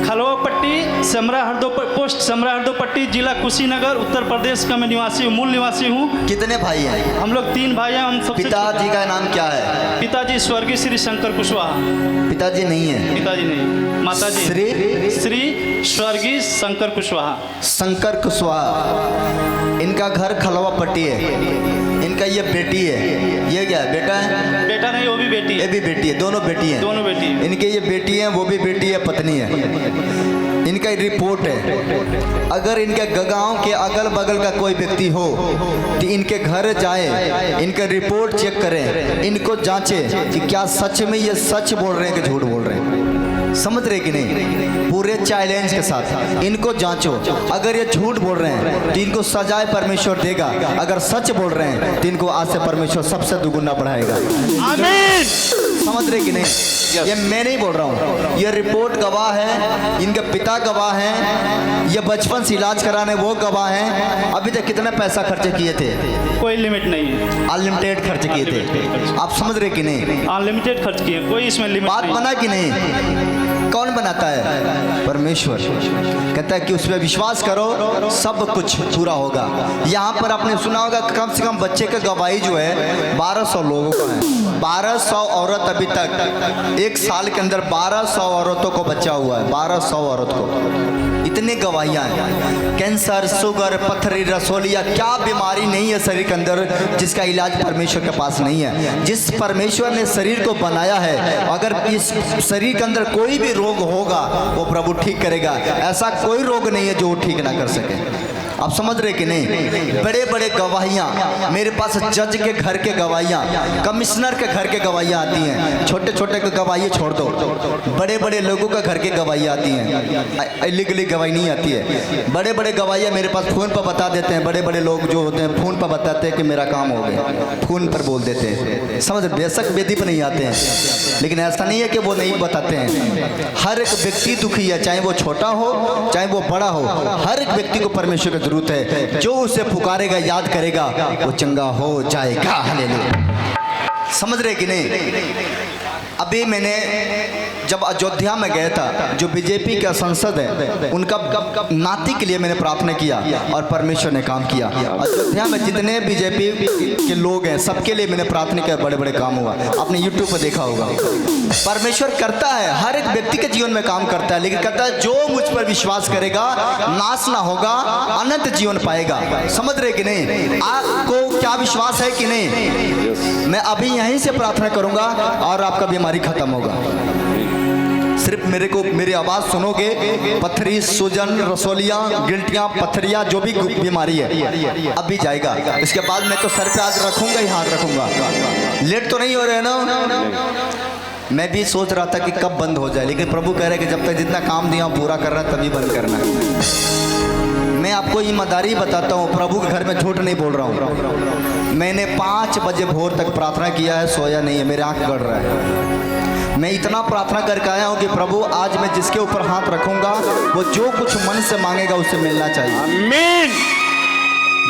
खलवा पट्टी समरा हरदो पोस्ट समरा हरदो पट्टी, जिला कुशीनगर, उत्तर प्रदेश का मैं निवासी हूँ, मूल निवासी हूँ। कितने भाई हैं? हम लोग 3 भाई हैं। हम सबसे पिताजी का नाम क्या है? पिताजी स्वर्गीय श्री शंकर कुशवाहा। पिताजी नहीं है, पिताजी नहीं, माताजी श्री स्वर्गीय शंकर कुशवाहा। शंकर कुशवाहा। इनका घर खलवा पट्टी है। इनका ये बेटी है, ये क्या है? बेटा है? बेटा नहीं, वो भी बेटी ये है। भी बेटी है, दोनों बेटी हैं। दोनों बेटी हैं। इनके ये बेटी है, वो भी बेटी है, पत्नी है। इनका रिपोर्ट है। अगर इनके गांव के अगल बगल का कोई व्यक्ति हो तो इनके घर जाए, इनका रिपोर्ट चेक करें, इनको जांचे कि क्या सच में ये सच बोल रहे हैं कि झूठ बोल रहे हैं। समझ रहे कि नहीं? पूरे चैलेंज के साथ इनको जांचो। अगर ये झूठ बोल रहे हैं तो इनको सजाए परमेश्वर देगा, अगर सच बोल रहे हैं तो इनको आज से परमेश्वर सबसे दुगुना बढ़ाएगा। आमीन। समझ रहे कि नहीं? ये मैं नहीं बोल रहा हूँ, ये रिपोर्ट गवाह है, इनके पिता गवाह हैं, ये बचपन से इलाज कराने वो गवाह हैं। अभी तक कितना पैसा खर्च किए थे? कोई लिमिट नहीं है, अनलिमिटेड खर्च किए थे। आप समझ रहे कि नहीं? अनलिमिटेड खर्च किए, कोई इसमें लिमिट बात नहीं। बना कि नहीं? कौन बनाता है? परमेश्वर। कहता है कि उस पर विश्वास करो, सब कुछ पूरा होगा। यहाँ पर आपने सुना होगा कम से कम बच्चे का गवाही जो है 1200 लोगों का है। 1200 औरत अभी तक 1 साल के अंदर 1200 औरतों को बच्चा हुआ है। 1200 औरत को इतने गवाहियाँ हैं। कैंसर, शुगर, पथरी, रसोलिया, क्या बीमारी नहीं है शरीर के अंदर जिसका इलाज परमेश्वर के पास नहीं है। जिस परमेश्वर ने शरीर को बनाया है, अगर इस शरीर के अंदर कोई भी रोग होगा वो प्रभु ठीक करेगा। ऐसा कोई रोग नहीं है जो वो ठीक ना कर सके। आप समझ रहे कि नहीं? बड़े बड़े गवाहियाँ मेरे पास, जज के घर के गवाहियाँ, कमिश्नर के घर के गवाहियाँ आती हैं। छोटे छोटे के गवाही छोड़ दो, बड़े बड़े लोगों का घर के गवाहियाँ आती हैं। इलीगली गवाही नहीं आती है। बड़े बड़े गवाहियाँ मेरे पास फ़ोन पर बता देते हैं। बड़े बड़े लोग जो होते हैं फ़ोन पर बताते हैं कि मेरा काम हो गया, फ़ोन पर बोल देते हैं। समझ, बेशक वेदी पर नहीं आते हैं, लेकिन ऐसा नहीं है कि वो नहीं बताते हैं। हर एक व्यक्ति दुखी है, चाहे वो छोटा हो चाहे वो बड़ा हो। हर एक व्यक्ति को परमेश्वर की जरूरत है। जो उसे पुकारेगा, याद करेगा, वो चंगा हो जाएगा। हालेलुया। समझ रहे कि नहीं? अभी मैंने जब अयोध्या में गया था, जो बीजेपी का संसद है उनका नाती के लिए मैंने प्रार्थना किया और परमेश्वर ने काम किया। अयोध्या में जितने बीजेपी के लोग हैं सबके लिए मैंने प्रार्थना किया, बड़े बड़े काम हुआ। आपने यूट्यूब पर देखा होगा। परमेश्वर करता है, हर एक व्यक्ति के जीवन में काम करता है, लेकिन कहता है जो मुझ पर विश्वास करेगा नाश ना होगा, अनंत जीवन पाएगा। समझ रहे कि नहीं? आपको क्या विश्वास है कि नहीं? मैं अभी यहीं से प्रार्थना करूंगा और आपका बीमारी खत्म होगा। सिर्फ मेरी आवाज़ सुनोगे, पथरी, सूजन, रसोलियाँ, गिल्टियाँ, पथरियाँ, जो भी बीमारी है अभी जाएगा। इसके बाद मैं तो सर पे आज रखूंगा ही, हाथ रखूंगा। लेट तो नहीं हो रहे ना? मैं भी सोच रहा था कि कब बंद हो जाए, लेकिन प्रभु कह रहे हैं कि जब तक जितना काम दिया पूरा करना है तभी बंद करना है। मैं आपको ईमानदारी बताता हूँ, प्रभु के घर में झूठ नहीं बोल रहा हूँ। मैंने 5 बजे भोर तक प्रार्थना किया है, सोया नहीं है, मेरे आँख गड़ रहा है। मैं इतना प्रार्थना करके आया हूँ कि प्रभु आज मैं जिसके ऊपर हाथ रखूंगा वो जो कुछ मन से मांगेगा उससे मिलना चाहिए। आमीन।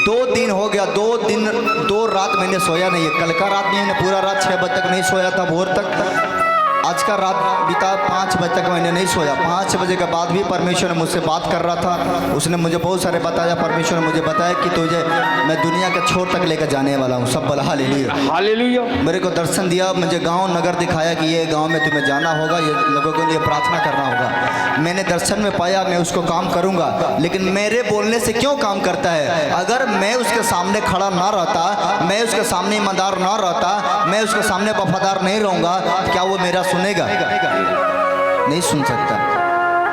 2 दिन हो गया, 2 रात मैंने सोया नहीं है। कल का रात मैंने पूरा रात 6 बजे तक नहीं सोया था, भोर तक। आज का रात बीता 5 बजे तक मैंने नहीं सोया। 5 बजे के बाद भी परमेश्वर ने मुझसे बात कर रहा था। उसने मुझे बहुत सारे बताया। परमेश्वर ने मुझे बताया कि तुझे मैं दुनिया के छोर तक लेकर जाने वाला हूँ। सब बोला हालेलुया, हालेलुया। मेरे को दर्शन दिया, मुझे गांव नगर दिखाया कि ये गांव में तुम्हें जाना होगा, ये लोगों के लिए प्रार्थना करना होगा। मैंने दर्शन में पाया, मैं उसको काम करूंगा। लेकिन मेरे बोलने से क्यों काम करता है? अगर मैं उसके सामने खड़ा ना रहता, मैं उसके सामने ईमानदार ना रहता, मैं उसके सामने वफादार नहीं रहूंगा, क्या वो मेरा सुनेगा? नहीं सुन सकता।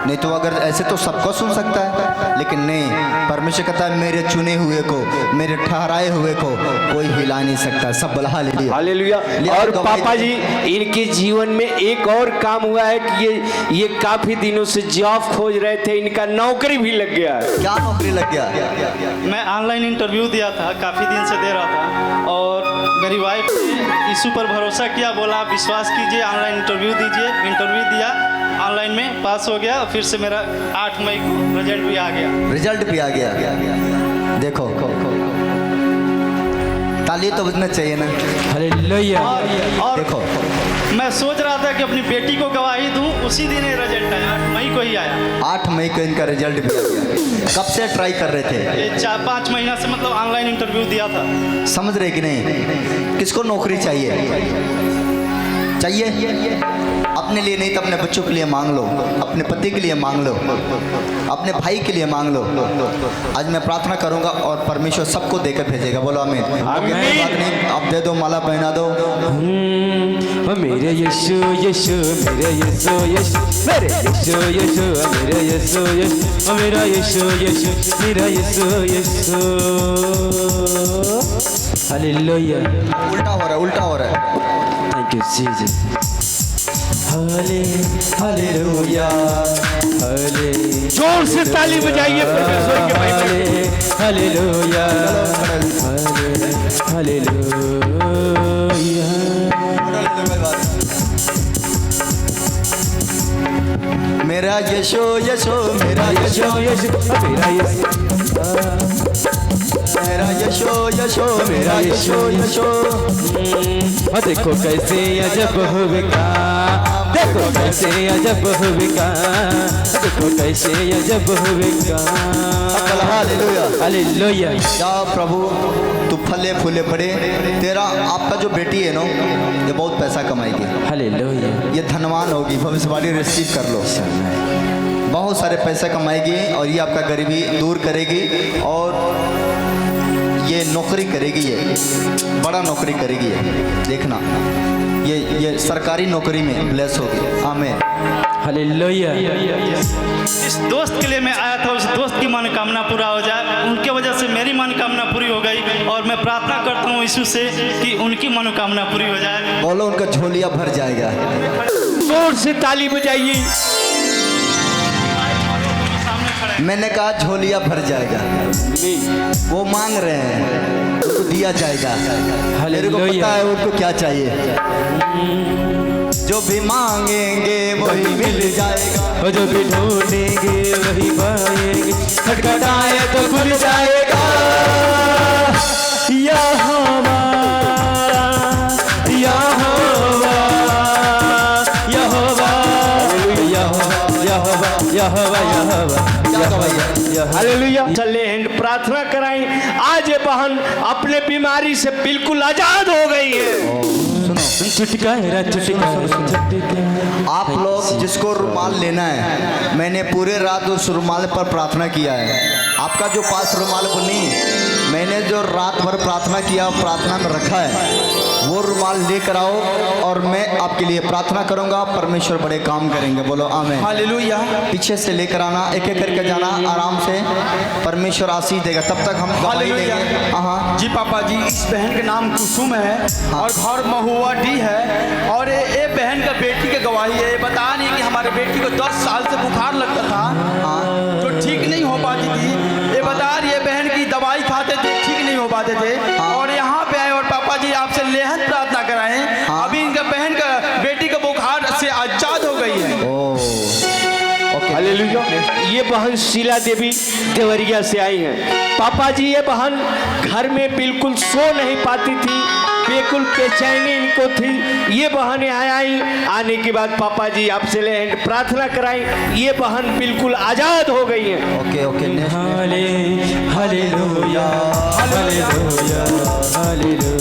नहीं तो अगर ऐसे तो सबको सुन सकता है, लेकिन नहीं, परमेश्वर कहता है मेरे चुने हुए को, मेरे ठहराए हुए को कोई हिला नहीं सकता। सब बोला हालेलुया। हालेलुया। और पापा जी इनके जीवन में एक और काम हुआ है कि ये काफी दिनों से जॉब खोज रहे थे, इनका नौकरी भी लग गया है। क्या नौकरी लग गया? मैं ऑनलाइन इंटरव्यू दिया था, काफ़ी दिन से दे रहा था, और मेरी वाइफ ने यीशु पर भरोसा किया, बोला आप विश्वास कीजिए, ऑनलाइन इंटरव्यू दीजिए। इंटरव्यू दिया, ऑनलाइन में पास हो गया, और फिर से मेरा 8 मई को रिजल्ट भी आ गया। रिजल्ट भी आ गया। देखो ताली तो बजना चाहिए ना। हालेलुया। और देखो मैं सोच रहा था कि अपनी बेटी को गवाही दूं, उसी दिन ये रिजल्ट आया, 8 मई को ही आया। 8 मई को इनका रिजल्ट भी आ गया। कब से ट्राई कर रहे थे? ये 4-5 महीना से मतलब ऑनलाइन इंटरव्यू दिया था। समझ रहे कि नहीं? किसको नौकरी चाहिए? अपने लिए नहीं तो अपने बच्चों के लिए मांग लो, अपने पति के लिए मांग लो, अपने भाई के लिए मांग लो। आज मैं प्रार्थना करूंगा और परमेश्वर सबको देकर भेजेगा। बोलो आमीन। आमीन। बात नहीं, आप दे दो, माला पहना दो। मेरे यीशु यीशु मेरे यीशु यीशु मेरे यीशु यीशु मेरे यीशु यीशु मेरा यीशु यीशु मेरा यीशु यीशु। हालेलुया। उल्टा हो रहा है, उल्टा हो रहा है। Thank you Jesus. हालेलुया हाले। जोर से ताली बजाइए परमेश्वर के महिमा में। Hallelujah hallelujah. मेरा यीशु यीशु मेरा यीशु यीशु मेरा यीशु मेरा यीशु यीशु मेरा यीशु यीशु। देखो कैसे अजब होगा, देखो कैसे अजब होगा, देखो कैसे अजब होगा। Hallelujah hallelujah. या प्रभु तू फले फूले पड़े। तेरा आपका जो बेटी है ना, ये बहुत पैसा कमाएगी, हालेलुया। ये धनवान होगी। भविष्यवाणी रिसीव कर लो। बहुत सारे पैसे कमाएगी और ये आपका गरीबी दूर करेगी, और ये नौकरी करेगी, ये बड़ा नौकरी करेगी। ये देखना, ये सरकारी नौकरी में ब्लेस होगी। आमीन। हालेलुया। इस दोस्त के लिए मैं आया था, उस दोस्त की मनोकामना पूरा हो जाए। उनके वजह से मेरी मनोकामना पूरी हो गई, और मैं प्रार्थना करता हूँ यीशु से कि उनकी मनोकामना पूरी हो जाए। बोलो उनका झोलिया भर जाएगा। जोर से ताली बजाइए। मैंने कहा झोलिया भर जाएगा। वो मांग रहे हैं, उनको दिया जाएगा। मेरे को पता है उनको क्या चाहिए। जो भी मांगेंगे वही मिल जाएगा, और जो भी ढूंढेंगे वही पाएंगे। खटखटाए तो खुल जाएगा। यहोवा यहोवा यहोवा यहोवा यहोवा यहोवा। हालेलुया। चले एंड प्रार्थना कराई। आज ये बहन अपने बीमारी से बिल्कुल आजाद हो गई है। छुटकारा छुटकारा। आप लोग जिसको रुमाल लेना है, मैंने पूरे रात उस रुमाल पर प्रार्थना किया है। आपका जो पास रुमाल बुनी, मैंने जो रात भर प्रार्थना किया, प्रार्थना में रखा है, वो रुमाल लेकर आओ और मैं आपके लिए प्रार्थना करूंगा। परमेश्वर बड़े काम करेंगे। बोलो आमीन। हालेलुया। पीछे से लेकर आना, एक एक करके जाना आराम से। परमेश्वर आशीष देगा। तब तक हम गवाही हालेलुया। देंगे। हाँ जी पापा जी, इस बहन का नाम कुसुम है और घर महुआ डी है, और ये बहन का बेटी की गवाही है। ये बता रही है कि हमारे बेटी को 10 साल से बुखार लगता था, जो ठीक नहीं हो पाती थी। ये बता रही है बहन की दवाई खाते थे, ठीक नहीं हो पाते थे, और यहाँ पे आए और पापा जी आपसे लेहन प्रार्थना कराएं। अभी इनका बहन का बेटी का बुखार से आजाद हो गई है। हालेलुया। ये बहन शीला देवी देवरिया से आई हैं। पापा जी ये बहन घर में बिल्कुल सो नहीं पाती थी, बिल्कुल बेचैनी इनको थी। ये बहनें आई, आने के बाद पापा जी आपसे ले प्रार्थना कराई, ये बहन बिल्कुल आजाद हो गई हैं। Okay okay. Hallelujah hallelujah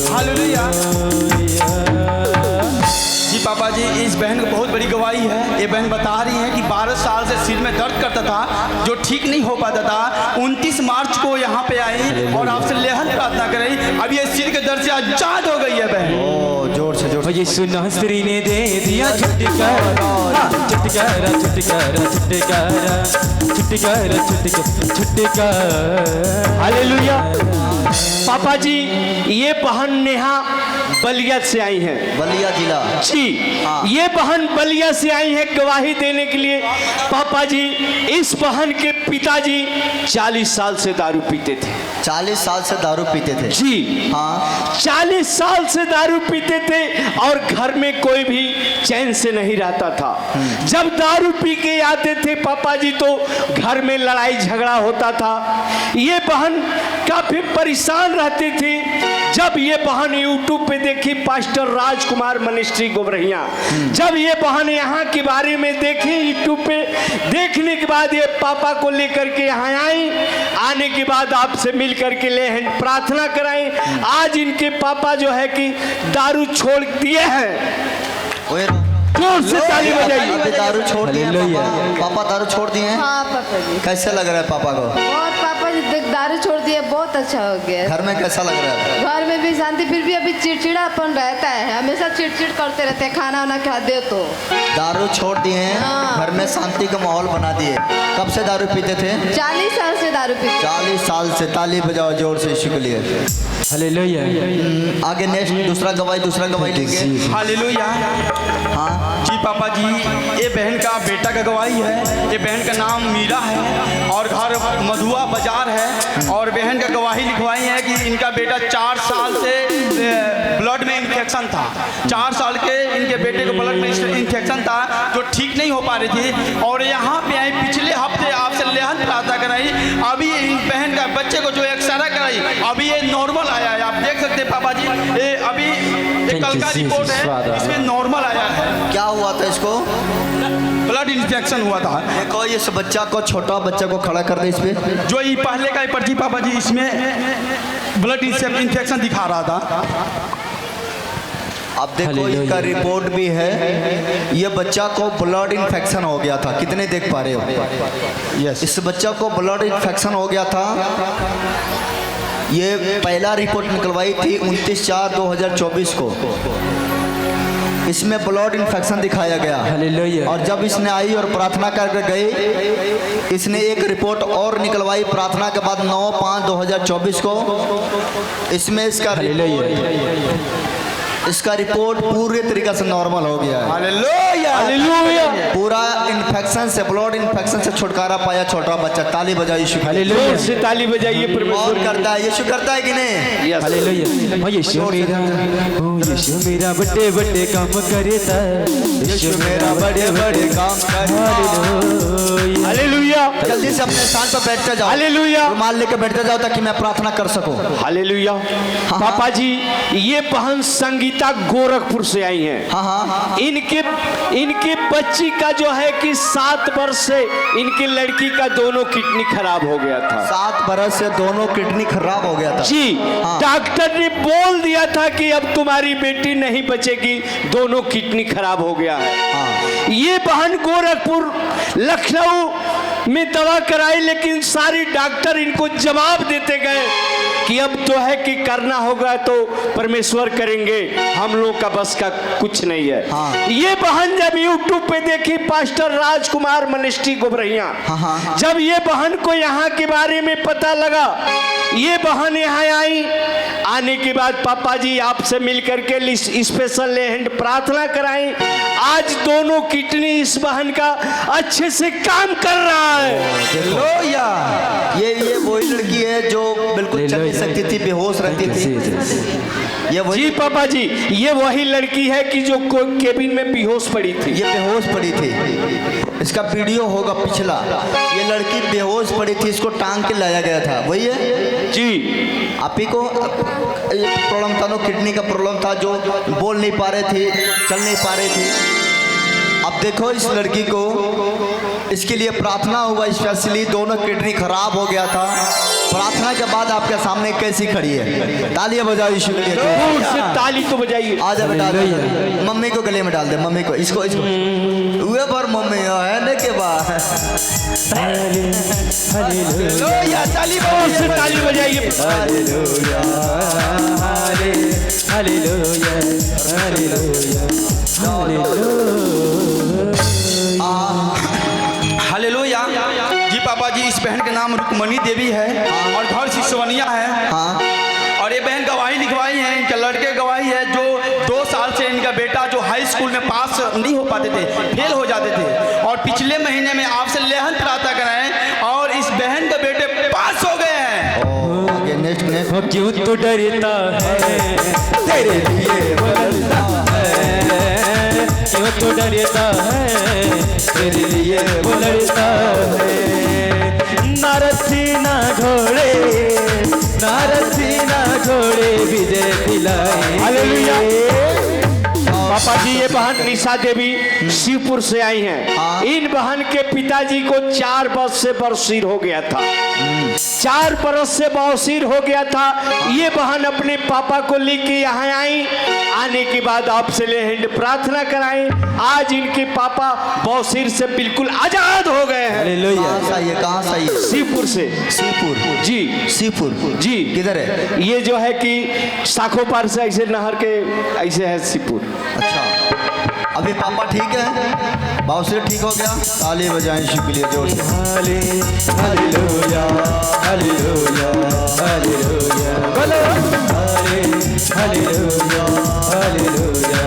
hallelujah. जी पापा जी, इस बहन को बहुत बड़ी गवाही है। ये बहन बता रही है कि 12 साल से सिर में दर्द करता था, जो ठीक नहीं हो पाता था। 29 मार्च को यहाँ पे आई और आपसे लेहन प्रार्थना कराई। अब ये सिर के दर्द से आजाद हो गई है बहन। जोर से और यीशु नासरी ने दे दिया छुटकारा, छुटकारा छुटकारा छुटकारा छुटकारा छुटकारा। हालेलुया। पापा जी ये बहन नेहा बलिया से आई हैं बलिया जिला। जी। ये बहन बलिया से आई है गवाही देने के लिए। पापा जी इस बहन के पिताजी 40 साल से दारू पीते थे। 40 साल से दारू पीते थे जी हाँ। 40 साल से दारू पीते थे और घर में कोई भी चैन से नहीं रहता था। जब दारू पी के आते थे पापा जी तो घर में लड़ाई झगड़ा होता था। ये बहन काफी परेशान रहती थी। जब ये बहन यूट्यूब पे देखी पास्टर राजकुमार मिनिस्ट्री गोबरहिया, जब ये बहन यहाँ के बारे में देखी यूट्यूब पे, देखने के बाद ये पापा को लेकर के यहाँ आई। आने के बाद आपसे मिल करके ले प्रार्थना कराई। आज इनके पापा जो है कि दारू छोड़ दिए हैं। जोर से ताली बजाइए। अभी दारू छोड़ दिए पापा दारू छोड़ दिए हैं। हाँ पापा जी कैसे लग रहा है पापा को? बहुत पापा जी दारू छोड़ दिए, बहुत अच्छा हो गया। घर में कैसा लग रहा है? घर में भी शांति, फिर भी अभी चिड़चिड़ापन रहता है, हमेशा चिड़चिड़ करते रहते हैं। खाना वाना खा दे तो दारू छोड़ दिए हैं। हाँ। घर में शांति का माहौल बना दिए। कब से दारू पीते थे? 40 साल से दारू पीते। 40 साल से। ताली बजाओ जोर से यीशु के लिए। हालेलुया। आगे नेक्स्ट दूसरा गवाही लेंगे। हालेलुया। हाँ जी पापा जी ये बहन का बेटा का गवाही है। ये बहन का नाम मीरा है और घर मधुआ बाजार है। और बहन का गवाही लिखवाई है कि इनका बेटा 4 साल से ब्लड में इन्फेक्शन था। 4 साल के इनके बेटे को ब्लड में इन्फेक्शन था जो ठीक नहीं हो पा रही थी। और यहाँ पे आई पिछले हफ्ते आपसे लेहन प्रार्थना कराई। अभी इन बहन का बच्चे को जो एक्सरे कराई अभी ये नॉर्मल आया है। आप देख सकते हैं पापा जी ये अभी कल का रिपोर्ट है, इसमें नॉर्मल आया है। क्या हुआ था इसको? ब्लड इन्फेक्शन हुआ था। देखो इस बच्चा को, छोटा बच्चा को खड़ा कर दे इस पे। जो ये पहले का पर्ची पापा जी इसमें ब्लड इन्फेक्शन दिखा रहा था। अब देखो इसका रिपोर्ट भी है। ये बच्चा को ब्लड इन्फेक्शन हो गया था। कितने देख पा रहे हो? यस। इस बच्चा को ब्लड इन्फेक्शन हो गया था। ये पहला रिपोर्ट निकलवाई थी 29/4/2024 को। इसमें ब्लड इन्फेक्शन दिखाया गया। हालेलुया। और जब इसने आई और प्रार्थना करके गई, इसने एक रिपोर्ट और निकलवाई प्रार्थना के बाद 9/5/2024 को। इसमें इसका रिपोर्ट पूरे तरीके से नॉर्मल हो गया है। हालेलुया। हालेलुया। पूरा इन्फेक्शन से, ब्लड इन्फेक्शन से छुटकारा पाया छोटा बच्चा। ताली बजाओ यीशु के लिए। जोर से ताली बजाइए। और परमेश्वर करता है यीशु, करता है कि नहीं? हालेलुया। ओ यीशु मेरा बड़े बड़े काम करता। यीशु मेरा बड़े बड़े काम करता। हालेलुया। जल्दी से अपने स्थान पर बैठते जाओ। हालेलुया। रुमाल लेकर बैठते जाओ ताकि मैं प्रार्थना कर सकूं। हालेलुया। पापा जी ये बहन संगीता गोरखपुर से आई हैं। हाँ। इनके बच्ची का जो है कि 7 वर्ष से इनकी लड़की का दोनों किडनी खराब हो गया था। 7 बरस से दोनों किडनी खराब हो गया था। जी। हाँ। डॉक्टर ने बोल दिया था कि अब तुम्हारी बेटी नहीं बचेगी, दोनों किडनी खराब हो गया है। हाँ। ये बहन गोरखपुर लखनऊ में दवा कराई, लेकिन सारी डॉक्टर इनको जवाब देते गए कि अब तो है कि करना होगा तो परमेश्वर करेंगे, हम लोग का बस का कुछ नहीं है। हाँ। ये बहन जब यूट्यूब पे देखी पास्टर राजकुमार मिनिस्ट्री गोबरहिया, हाँ। जब ये बहन को यहाँ के बारे में पता लगा, ये बहन यहाँ आई। आने के बाद पापा जी आपसे मिलकर के स्पेशल हैंड प्रार्थना कराई। आज दोनों किडनी इस बहन का अच्छे से काम कर रहा है। हालेलुया। ये वही लड़की है जो बिल्कुल चल नहीं सकती थी, बेहोश रहती थी। ये वही जी पापा जी ये वही लड़की है कि जो केबिन में बेहोश पड़ी थी। ये बेहोश पड़ी थी। इसका वीडियो होगा पिछला। ये लड़की बेहोश पड़ी थी, इसको टांग के लाया गया था। वही है जी। आप ही को ये प्रॉब्लम था ना, किडनी का प्रॉब्लम था, जो बोल नहीं पा रहे थे, चल नहीं पा रही थी। अब देखो इस लड़की को, इसके लिए प्रार्थना हुआ स्पेशली। दोनों किडनी खराब हो गया था। प्रार्थना के बाद आपके सामने कैसी खड़ी है। तालियां बजाओ यीशु के लिए। जोर से ताली तो बजाइए। आजा बेटा, मम्मी को गले में डाल दे। मम्मी को इसको हुए पर मम्मी है ने के बाद। हालेलुया। ताली जोर से ताली बजाइए। हालेलुया। हालेलुया। हालेलुया। जी पापा जी, इस बहन का नाम रुक्मणी देवी है और घर सिसवनिया है। हाँ और ये बहन गवाही लिखवाई है, इनके लड़के गवाही है जो 2 साल से इनका बेटा जो हाई स्कूल में पास नहीं हो पाते थे, फेल हो जाते थे, और पिछले महीने में आपसे लेहन प्रार्थना कराएं और इस बहन के बेटे पास हो गए हैं। आगे नेक्स्ट वो क्यों तो डरता है तेरे लिए वो डरता है, क्यों तो डरता है तेरे लिए वो डरता है। ना रस्सी ना घोड़े, ना रस्सी ना घोड़े विजय दिलाए। हालेलुया। पापा जी, ये बहन निशा देवी शिवपुर से आई हैं। इन बहन के पिताजी को 4 वर्ष से बरसीर हो गया था, 4 बरस से बौसीर हो गया था। ये बहन अपने पापा को लेके यहाँ आई, आने के बाद आपसे लेहंड प्रार्थना कराएं। आज इनके पापा बौसीर से बिल्कुल आजाद हो गए हैं। कहाँ सही है, कहाँ सही है? शिवपुर से। शिवपुर जी शिवपुर जी। किधर है? ये जो है कि साखो पार से ऐसे नहर के ऐसे है शिवपुर। अच्छा, अभी पापा ठीक है? बाउसरे ठीक हो गया? ताली बजाएं शिव के लिए जोर से। हालेलुया हालेलुया हालेलुया बोलो हालेलुया हालेलुया हालेलुया।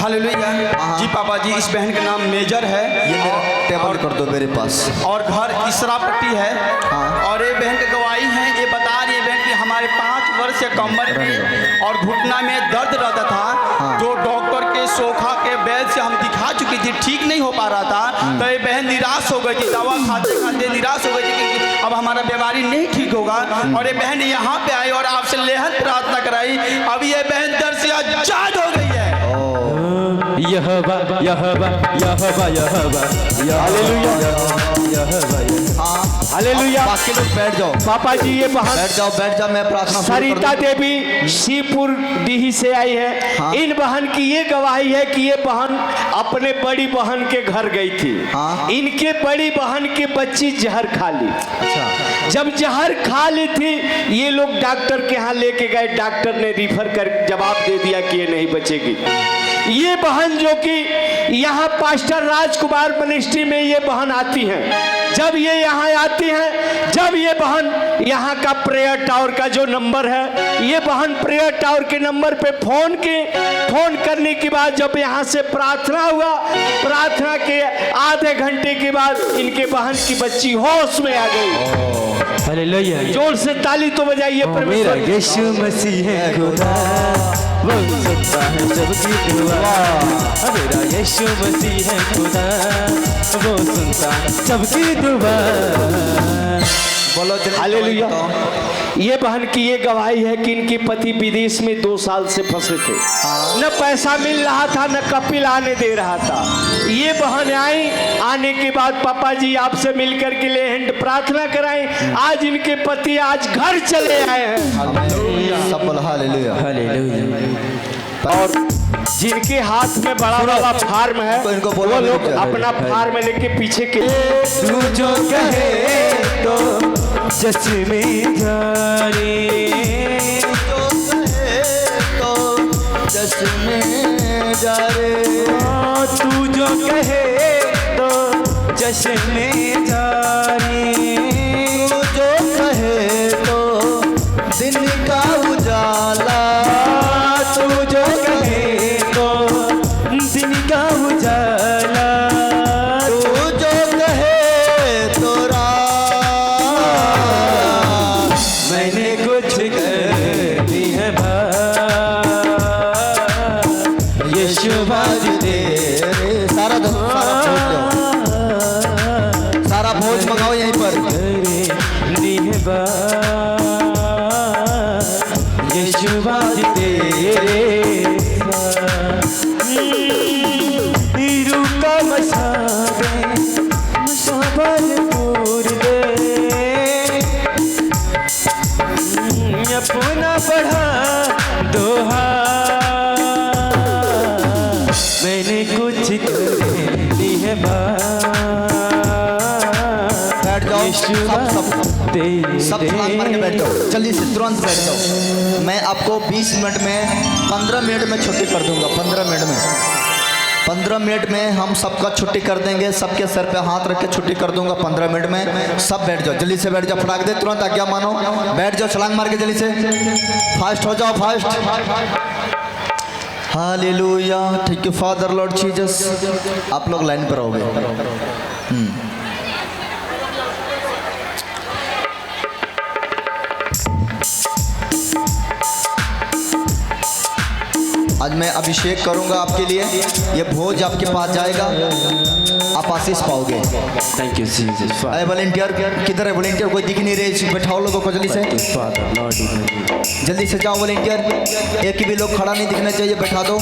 हालेलुया। जी पापा जी, इस बहन का नाम मेजर है। ये मेरा टेबल कर दो मेरे पास। और घर इसरा पट्टी है। और ये बहन की गवाही है, ये बता रही है बहन कि हमारे 5 वर्ष से कमर में और घुटना में दर्द रहता था, जो डॉक्टर के सोखा के वैद्य से हम दिखा चुकी थी, ठीक नहीं हो पा रहा था। तो ये बहन निराश हो गई थी, दवा खाते खाते निराश हो गई थी कि अब हमारा बीमारी नहीं ठीक होगा। और ये बहन यहाँ पे आई और आपसे लेहन प्रार्थना कराई। अब ये बहन दर्द से आजाद हो गई है। यहवा यहवा यहवा यहवा हालेलुया। बाकी लोग बैठ जाओ, पापा जी, ये बहन बैठ जाओ, मैं प्रार्थना शुरू कर सरिता दूं। देवी शिवपुर डीही से आई है। हाँ। इन बहन की ये गवाही है कि ये बहन अपने बड़ी बहन के घर गई थी। हाँ। इनके बड़ी बहन के बच्ची जहर खा ली। अच्छा, जब जहर खा ली थी, ये लोग डॉक्टर के यहाँ लेके गए। डॉक्टर ने रिफर कर जवाब दे दिया कि ये नहीं बचेगी। ये बहन जो कि यहाँ पास्टर राजकुमार मिनिस्ट्री में ये बहन आती हैं। जब ये यहाँ आती हैं, जब ये बहन यहाँ का प्रेयर टावर का जो नंबर है, ये बहन प्रेयर टावर के नंबर पे फोन करने के बाद जब यहाँ से प्रार्थना हुआ, प्रार्थना के आधे घंटे के बाद इनके बहन की बच्ची होश में आ गई। हालेलुया। जोर से ताली तो बजाइए मेरा परमेश्वर। यीशु मसीह है खुदा, वो सुनता है सबकी दुआ। मेरा यीशु मसीह है खुदा, वो सुनता है सबकी दुआ। बोलो हालेलुया। ये बहन की ये गवाही है कि इनके पति विदेश में 2 साल से फंसे थे। न पैसा मिल रहा था, न कपिल आने दे रहा था। ये बहन आई, आने के बाद पापा जी आपसे मिलकर के लेहंड प्रार्थना कराएं। आज इनके पति आज घर चले आए हैं। सब बोलो हालेलुया। हालेलुया। और जिनके हाथ में बड़ा वाला फार्म है, तो इनको बोलो वो लोग चले। अपना फार्म लेके पीछे के तू जो कहे तो चश्मे जाने, चश्मे जा रे, तू जो कहे तो चश्मे जाने, तू जो कहे तो दिन का उजाला, तू जो कहे तो दिन का उजाला, तू जो कहे तो रात। मैंने कुछ कर दी है यीशु बाज तेरे सारा सारा भोज मंगाओ यहीं पर। यीशु बाज तेरे रुका मसाबे सबलपुर दे, अपना बढ़ा दोहा। मैंने कुछ कर दी है बैठ जाओ सब छलांग मार के बैठ जाओ, जल्दी से तुरंत बैठ जाओ। मैं आपको 20 मिनट में 15 मिनट में छुट्टी कर दूंगा। 15 मिनट में हम सबका छुट्टी कर देंगे। सबके सर पे हाथ रख के छुट्टी कर दूंगा 15 मिनट में। सब बैठ जाओ, जल्दी से बैठ जाओ, फटाक दे, तुरंत आज्ञा मानो, बैठ जाओ, छलांग मार के जल्दी से, फास्ट हो जाओ, fast. Hallelujah, thank you father Lord Jesus. आप लोग लाइन पर रहोगे। आज मैं अभिषेक करूंगा आपके लिए, ये भोज आपके पास जाएगा, आप आशीष पाओगे। Thank you Jesus. अरे वॉलंटियर किधर है? वॉलंटियर कोई दिख नहीं रहे, बैठाओ लोगों को जल्दी से, जल्दी से जाओ वॉलंटियर। एक भी लोग खड़ा नहीं दिखना चाहिए, बैठा दो।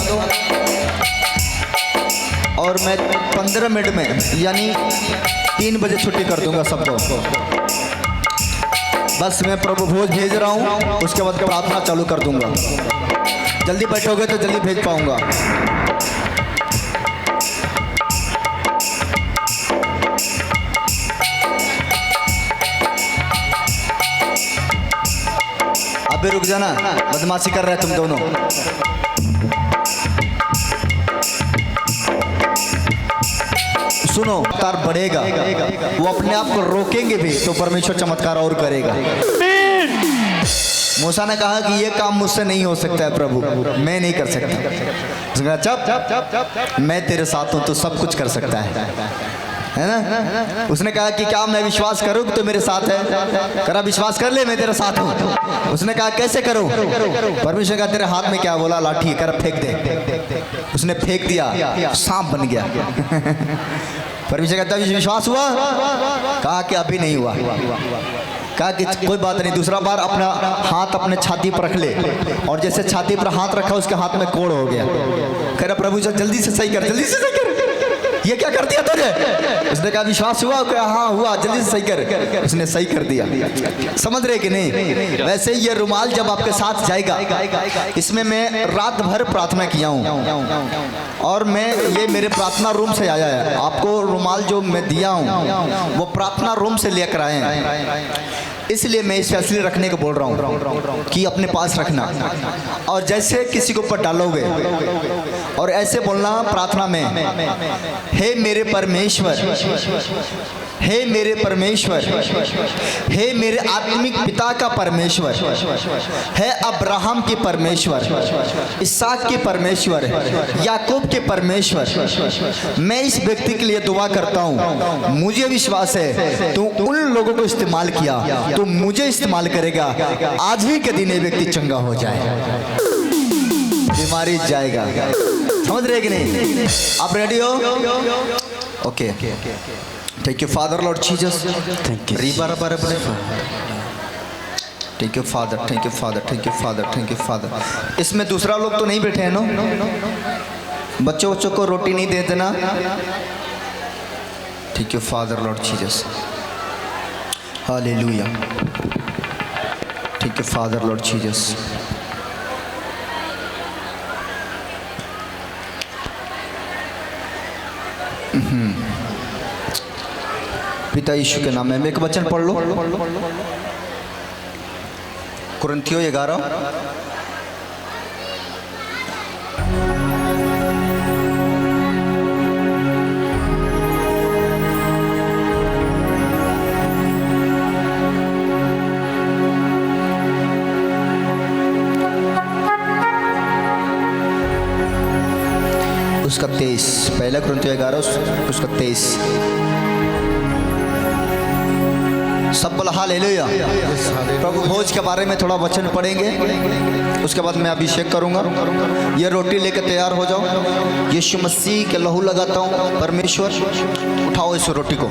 और मैं 15 मिनट में यानी 3 बजे छुट्टी कर दूंगा सबको। बस मैं प्रभु भोज भेज रहा हूँ, उसके बाद प्रार्थना चालू कर दूंगा। जल्दी बैठोगे तो जल्दी भेज पाऊंगा। अबे रुक जाना, बदमाशी कर रहे हैं तुम दोनों। सुनो, तार बढ़ेगा, वो अपने आप को रोकेंगे भी तो परमेश्वर चमत्कार और करेगा। मूसा ने कहा कि ये काम मुझसे नहीं हो सकता है प्रभु, मैं नहीं कर सकता। उसने कहा चुप, मैं तेरे साथ हूँ, तो सब कुछ कर सकता है ना। उसने कहा कि क्या मैं विश्वास करूँ कि तो मेरे साथ है? करा विश्वास कर ले, मैं तेरे साथ हूँ। उसने कहा कैसे करूँ? परमेश्वर का तेरे हाथ में क्या? बोला लाठी, कर फेंक दे। उसने फेंक दिया, सांप बन गया। परमेश्वर कहता है विश्वास हुआ? कहा कि अभी नहीं हुआ। कहा कि कोई बात नहीं, दूसरा बार अपना हाथ अपने छाती पर रख ले। और जैसे छाती पर हाथ रखा, उसके हाथ में कोड़ हो गया। कह रहा प्रभु जी जल्दी से सही कर, जल्दी से सही कर, ये क्या कर दिया तूने? उसने कहा विश्वास हुआ? क्या हाँ हुआ, जल्दी से सही कर। उसने सही कर दिया। समझ रहे कि नहीं? वैसे ये रुमाल जब आपके साथ जाएगा, इसमें मैं रात भर प्रार्थना किया हूँ और मैं ये मेरे प्रार्थना रूम से आया है। आपको रुमाल जो मैं दिया हूँ वो प्रार्थना रूम से लेकर आए हैं, इसलिए मैं इसे असली रखने को बोल रहा हूँ कि अपने पास रखना। और जैसे किसी के ऊपर डालोगे और ऐसे बोलना प्रार्थना में, हे मेरे परमेश्वर, हे मेरे परमेश्वर, हे मेरे आत्मिक पिता का परमेश्वर, हे अब्राहम के परमेश्वर, इसहाक के परमेश्वर, याकूब के परमेश्वर, मैं इस व्यक्ति के लिए दुआ करता हूँ। मुझे विश्वास है तू उन लोगों को इस्तेमाल किया, तो मुझे इस्तेमाल करेगा। आज ही के दिन ये व्यक्ति चंगा हो जाए, बीमारी जाएगा। समझ रहे कि नहीं? आप रेडी हो? Okay, thank you father Lord Jesus. Thank you. Thank you father, thank you father, thank you father, thank you father. इसमें दूसरा लोग तो नहीं बैठे हैं नो? बच्चों को रोटी नहीं दे देना। Thank you father Lord Jesus. Hallelujah, thank you father Lord Jesus. पिता यीशु के नाम में एक वचन पढ़ लो, कुरिन्थियों 11। उसका 23, पहला कुरिन्थियों 11 उसका 23। सब बोला हालेलुया। प्रभु भोज के बारे में थोड़ा वचन पढ़ेंगे, उसके बाद मैं अभिषेक करूंगा। ये रोटी लेकर तैयार हो जाओ। यीशु मसीह के लहू लगाता हूँ। परमेश्वर उठाओ इस रोटी को।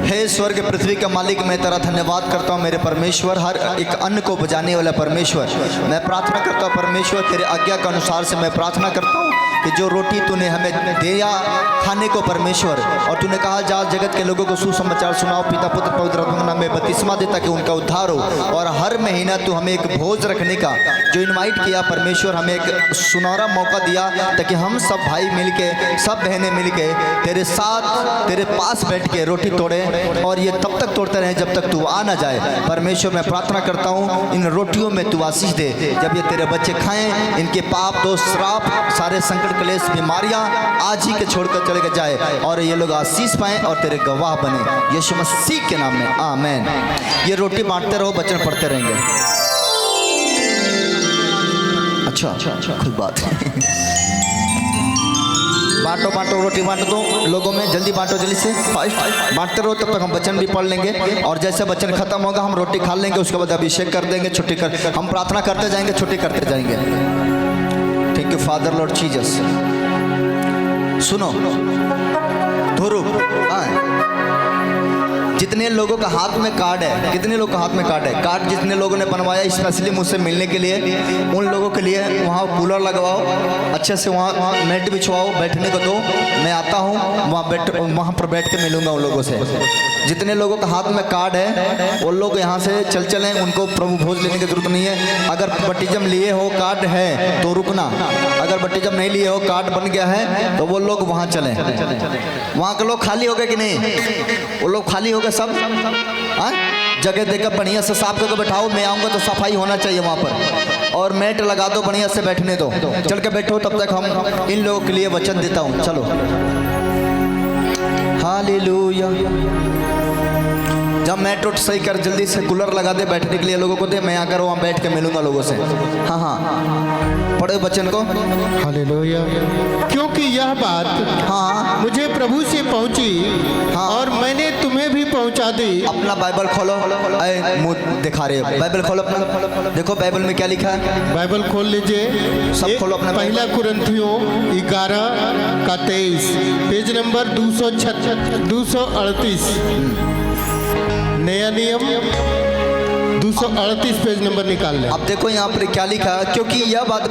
हे स्वर्ग पृथ्वी के मालिक, मैं तेरा धन्यवाद करता हूँ मेरे परमेश्वर, हर एक अन्न को बजाने वाला परमेश्वर। मैं प्रार्थना करता हूँ परमेश्वर, तेरे आज्ञा के अनुसार से मैं प्रार्थना करता हूँ कि जो रोटी तूने हमें दिया खाने को परमेश्वर, और तूने कहा जा जगत के लोगों को सुसमाचार सुनाओ, पिता पुत्र पवित्र आत्मा के नाम में बपतिस्मा दे ताकि उनका उद्धार हो। और हर महीना तू हमें एक भोज रखने का जो इनवाइट किया परमेश्वर, हमें एक सुनहरा मौका दिया ताकि हम सब भाई मिलके, सब बहनें मिलके तेरे साथ तेरे पास बैठ के रोटी तोड़े, और ये तब तक तोड़ते रहें जब तक तू आ ना जाए। परमेश्वर मैं प्रार्थना करता हूँ इन रोटियों में तू आशीष दे, जब ये तेरे बच्चे खाएं इनके पाप दोष श्राप सारे संकट क्लेश बीमारियां आज ही के छोड़कर चले जाए, और ये लोग आशीष पाएं और तेरे गवाह बने, यीशु मसीह के नाम में आमीन। ये रोटी बांटते रहो, वचन पढ़ते रहेंगे। अच्छा कोई बात नहीं। बांटो बांटो, रोटी बांटो दो लोगों में, जल्दी बांटो, जल्दी से फास्ट बांटते रहो, तब तक हम वचन भी पढ़ लेंगे, और जैसे वचन खत्म होगा हम रोटी खा लेंगे, उसके बाद अभिषेक कर देंगे, छुट्टी कर, हम प्रार्थना करते जाएंगे, छुट्टी करते जाएंगे। Thank you father Lord Jesus. सुनो ध्रुव, जितने लोगों का हाथ में कार्ड है, कितने लोगों का हाथ में कार्ड है? कार्ड जितने लोगों ने बनवाया स्पेशली मुझसे मिलने के लिए, उन लोगों के लिए वहाँ कूलर लगवाओ, अच्छे से वहाँ नेट बिछवाओ, बैठने को दो, मैं आता हूँ वहाँ पर बैठ के मिलूंगा उन लोगों से। जितने लोगों का हाथ में कार्ड है वो लोग यहाँ से चलें, उनको प्रभु भोज लेने की जरूरत नहीं है। अगर बपतिस्मा लिए हो, कार्ड है तो रुकना, अगर बपतिस्मा नहीं लिए हो, कार्ड बन गया है तो वो लोग वहाँ चलें। वहाँ के लोग खाली हो गए कि नहीं? वो लोग खाली हो गए सब? जगह देकर बढ़िया से साफ करके बैठाओ, मैं आऊँगा तो सफाई होना चाहिए वहाँ पर, और मैट लगा दो, बढ़िया से बैठने दो, चल के बैठो, तब तक हम इन लोगों के लिए वचन देता हूँ। चलो हालेलुया। जब मैट उठ सही कर, जल्दी से कूलर लगा दे बैठने के लिए लोगों को दे, मैं आकर वहाँ बैठ के मिलूंगा लोगों से। हाँ हाँ पढ़ो वचन को। हालेलुया। क्योंकि यह बात हाँ मुझे प्रभु से पहुंची, हाँ, और मैंने तुम्हें भी पहुंचा दी। अपना बाइबल खोलो, मुंह दिखा रहे हो, बाइबल खोलो अपना, देखो बाइबल में क्या लिखा है। बाइबल खोल लीजिए, सब खोलो अपना। पहला कुरिन्थियों 11:23, पेज नंबर 238, नया नियम 238 पेज नंबर निकाल लें। अब देखो यहाँ पर क्या लिखा, क्योंकि यह बात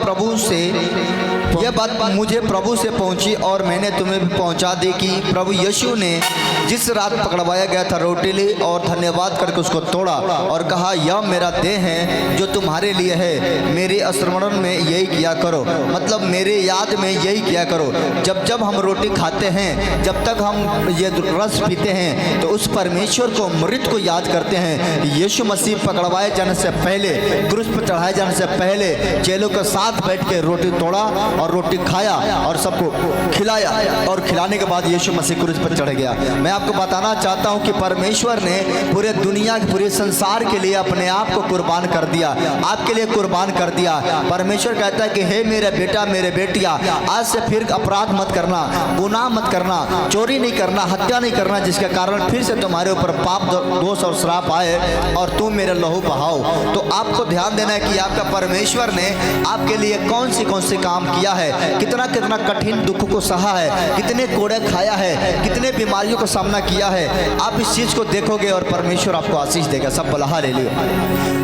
मुझे प्रभु से पहुंची और मैंने तुम्हें भी पहुंचा दी कि प्रभु यीशु ने जिस रात पकड़वाया गया था रोटी ली और धन्यवाद करके उसको तोड़ा और कहा यह मेरा देह है जो तुम्हारे लिए है, मेरे स्मरण में यही किया करो। मतलब मेरे याद में यही किया करो। जब जब हम रोटी खाते हैं, जब तक हम ये रस पीते हैं तो उस परमेश्वर को, मृत को याद करते हैं। यीशु मसीह पकड़वाए जाने से पहले, क्रूस पर चढ़ाए जाने से पहले चेलों के साथ बैठ के रोटी तोड़ा और रोटी खाया और सबको खिलाया, और खिलाने के बाद यीशु मसीह क्रूस पर चढ़ गया। मैं आपको बताना चाहता हूं कि परमेश्वर ने पूरे दुनिया, पूरे संसार के लिए अपने आप को कुर्बान कर दिया, आपके लिए कुर्बान कर दिया। परमेश्वर कहता है कि हे मेरे बेटा, मेरे बेटिया, आज से फिर अपराध मत करना, गुनाह मत करना, चोरी नहीं करना, हत्या नहीं करना, जिसके कारण फिर से तुम्हारे ऊपर पाप, दोष और श्राप आए और तुम मेरे लहू बहाओ। तो आपको ध्यान देना है कि आपका परमेश्वर ने आपके लिए कौन सी काम किया है, कितना कितना कठिन दुख को सहा है, कितने कोड़े खाया है, कितने बीमारियों का सामना किया है। आप इस चीज को देखोगे और परमेश्वर आपको आशीष देगा। सब बोला हालेलुया।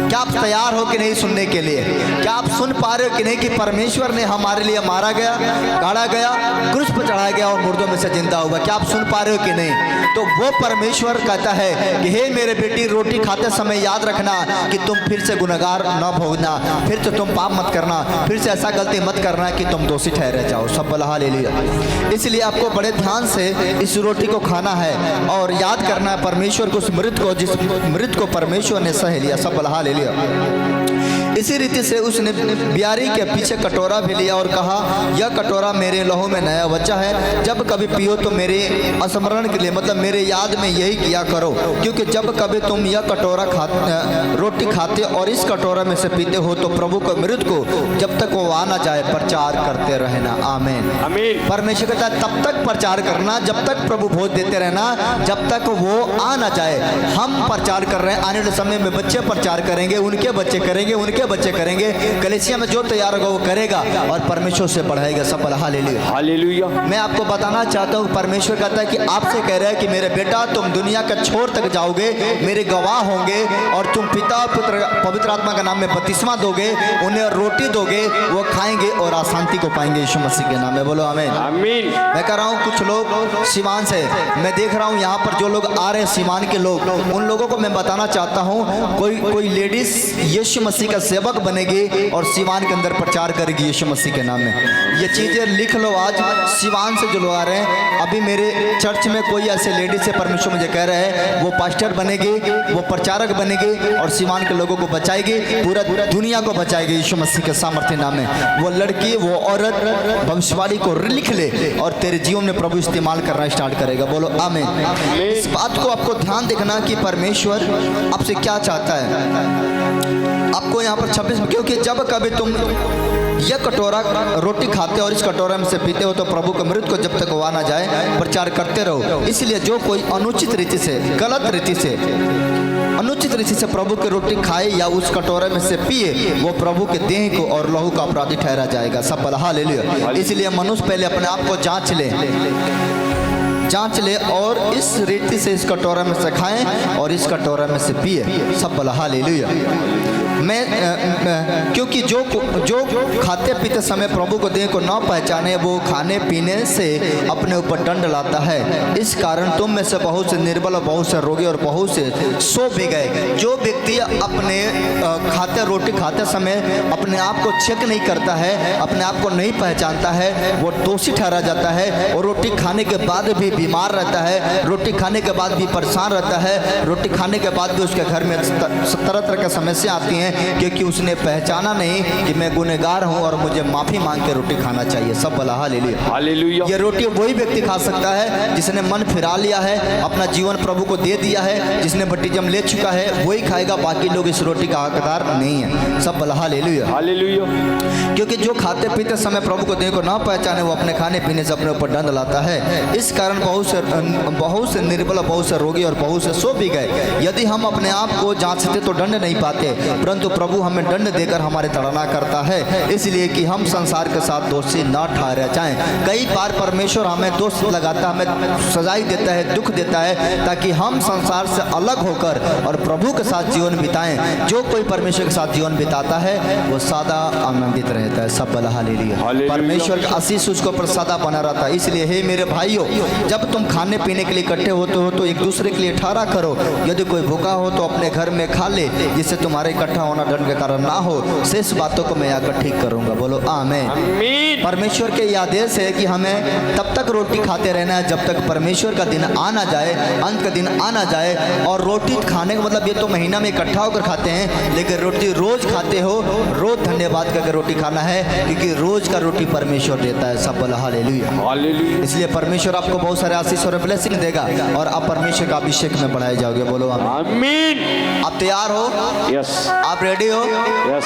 क्या आप तैयार हो कि नहीं सुनने के लिए? क्या आप सुन पा रहे हो कि नहीं कि परमेश्वर ने हमारे लिए मारा गया, गाड़ा गया, क्रूस पर चढ़ाया गया और मुर्दों में से जिंदा हुआ? क्या आप सुन पा रहे हो कि नहीं? तो वो परमेश्वर कहता है कि हे मेरे बेटी, रोटी खाते समय याद रखना कि तुम फिर से गुनहगार न भोगना, फिर से तुम पाप मत करना, फिर से ऐसा गलती मत करना कि तुम दोषी ठहरे जाओ। सब बोला हालेलुया। इसलिए आपको बड़े ध्यान से इस रोटी को खाना है और याद करना है परमेश्वर को, उस मृत को, जिस मृत को परमेश्वर ने सह लिया। सब बोला हालेलुया। इसी रीति से उसने ब्यारी के पीछे कटोरा भी लिया और कहा यह कटोरा मेरे लहू में नया बच्चा है, जब कभी पियो तो मेरे स्मरण के लिए, मतलब मेरे याद में यही किया करो। क्योंकि जब कभी तुम यह कटोरा रोटी खाते और इस कटोरा में से पीते हो तो प्रभु को, मृत को, जब तक वो आ ना जाए प्रचार करते रहना। आमीन आमीन। परमेश्वर कहता है तब तक प्रचार करना, जब तक प्रभु भोज देते रहना, जब तक वो आ ना जाए। हम प्रचार कर रहे हैं, आने वाले समय में बच्चे प्रचार करेंगे, उनके बच्चे करेंगे, उनके बच्चे करेंगे। कलीसिया में जो तैयार होगा वो करेगा और परमेश्वर से बढ़ाएगा। सफल हालेलुया। हालेलुया। मैं आपको बताना चाहता हूँ, परमेश्वर कहता है कि आपसे कह रहा है कि मेरे बेटा तुम दुनिया के छोर तक जाओगे, मेरे गवाह होंगे और तुम पिता पुत्र पवित्र आत्मा का नाम में बपतिस्मा दोगे, उन्हें रोटी दोगे, वो खाएंगे और आशांति को पाएंगे यीशु मसीह के नाम में। बोलो आमीन। आमीन। मैं कह रहा हूँ कुछ लोग सीमान से, मैं देख रहा हूँ यहाँ पर जो लोग आ रहे हैं सीमान के लोग, उन लोगों को मैं बताना चाहता हूँ, कोई लेडीज यीशु मसीह का सेवक बनेगी और सीमान के अंदर प्रचार करेगी यीशु मसीह के नाम में। ये चीज़ें लिख लो आज। सीवान से जो लोग आ रहे हैं, अभी मेरे चर्च में कोई ऐसे लेडीज से परमेश्वर मुझे कह रहे हैं वो पास्टर बनेगी, वो प्रचारक बनेगी और सीमान के लोगों को बचाएगी, पूरा दुनिया को बचाएगी यीशु मसीह के सामर्थ्य नाम में। वो लड़की, वो औरत भविष्यवाणी को लिख ले और तेरे जीवन में प्रभु इस्तेमाल करना स्टार्ट करेगा। बोलो आमीन। इस बात को आपको ध्यान देखना कि परमेश्वर आपसे क्या चाहता है। आपको यहाँ पर 26, क्योंकि जब कभी तुम यह कटोरा रोटी खाते और इस कटोरा में से पीते हो तो प्रभु के मृत्यु को जब तक हुआ ना जाए प्रचार करते रहो। इसलिए जो कोई अनुचित रीति से, गलत रीति से, अनुचित रीति से प्रभु की रोटी खाए या उस कटोरे में से पिए, वो प्रभु के देह को और लहू का अपराधी ठहरा जाएगा। सब हालेलुया। इसलिए मनुष्य पहले अपने आप को जांच ले और इस रीति से इस कटोरा में से खाएं और इस कटोरा में से पिए। सब हालेलुया। मैं क्योंकि जो खाते पीते समय प्रभु को देह को न पहचाने, वो खाने पीने से अपने ऊपर दंड लाता है। इस कारण तुम में से बहुत से निर्बल और बहुत से रोगी और बहुत से सो भी गए। जो व्यक्ति अपने रोटी खाते समय अपने आप को चेक नहीं करता है, अपने आप को नहीं पहचानता है, वो दोषी ठहरा जाता है और रोटी खाने के बाद भी बीमार रहता है, रोटी खाने के बाद भी परेशान रहता है, रोटी खाने के बाद भी उसके घर में तरह तरह की समस्या आती हैं क्योंकि उसने पहचाना नहीं कि मैं गुनहगार हूं और मुझे माफी मांग के रोटी खाना चाहिए। सब बोला हालेलुया। ये रोटी वही व्यक्ति खा सकता है जिसने मन फिरा लिया है, अपना जीवन प्रभु को दे दिया है, जिसने बपतिस्मा ले चुका है, वही खाएगा। बाकी लोग इस रोटी का हकदार नहीं है। सब बोला हालेलुया। क्योंकि जो खाते पीते समय प्रभु को देह को ना पहचाने, वो अपने खाने पीने से अपने ऊपर दंड लाता है। इस कारण बहुत से निर्बल, बहुत से रोगी और बहुत से सो भी गए। यदि हम अपने आप को जांचते तो दंड नहीं पाते, परंतु प्रभु हमें दंड देकर हमारी ताड़ना करता है, इसलिए कि हम संसार के साथ दोषी न ठहरे जाएं। कई बार परमेश्वर हमें दोष लगाता, हमें सजाई देता है, दुख देता है, ताकि हम संसार से अलग होकर और प्रभु के साथ जीवन बिताएं। जो कोई परमेश्वर के साथ जीवन बिताता है वो सदा आनंदित रहता है। सब बोला हालेलुया। परमेश्वर का आशीष उसको पर सदा बना रहता है। इसलिए हे मेरे भाइयों, जब तुम खाने पीने के लिए इकट्ठे होते हो तो एक दूसरे के लिए ठहरा करो। यदि कोई भूखा हो तो अपने घर में खा ले, जिससे तुम्हारे इकट्ठा होना दंड के कारण ना हो। शेष बातों को मैं आकर ठीक करूंगा। बोलो आमीन। परमेश्वर के यह आदेश है कि हमें तब तक रोटी खाते रहना है जब तक परमेश्वर का दिन आना जाए, अंत का दिन आना जाए। और रोटी खाने का मतलब ये तो महीना में इकट्ठा होकर खाते हैं, लेकिन रोटी रोज खाते हो, रोज धन्यवाद करके रोटी खाना है, क्योंकि रोज का रोटी परमेश्वर देता है। सब बोला हालेलुया। इसलिए परमेश्वर आपको बहुत सारे आशीष और ब्लेसिंग देगा और आप परमेश्वर का अभिषेक में बढ़ाए जाओगे। बोलो आमीन। आप तैयार हो? यस। आप रेडी हो? यस।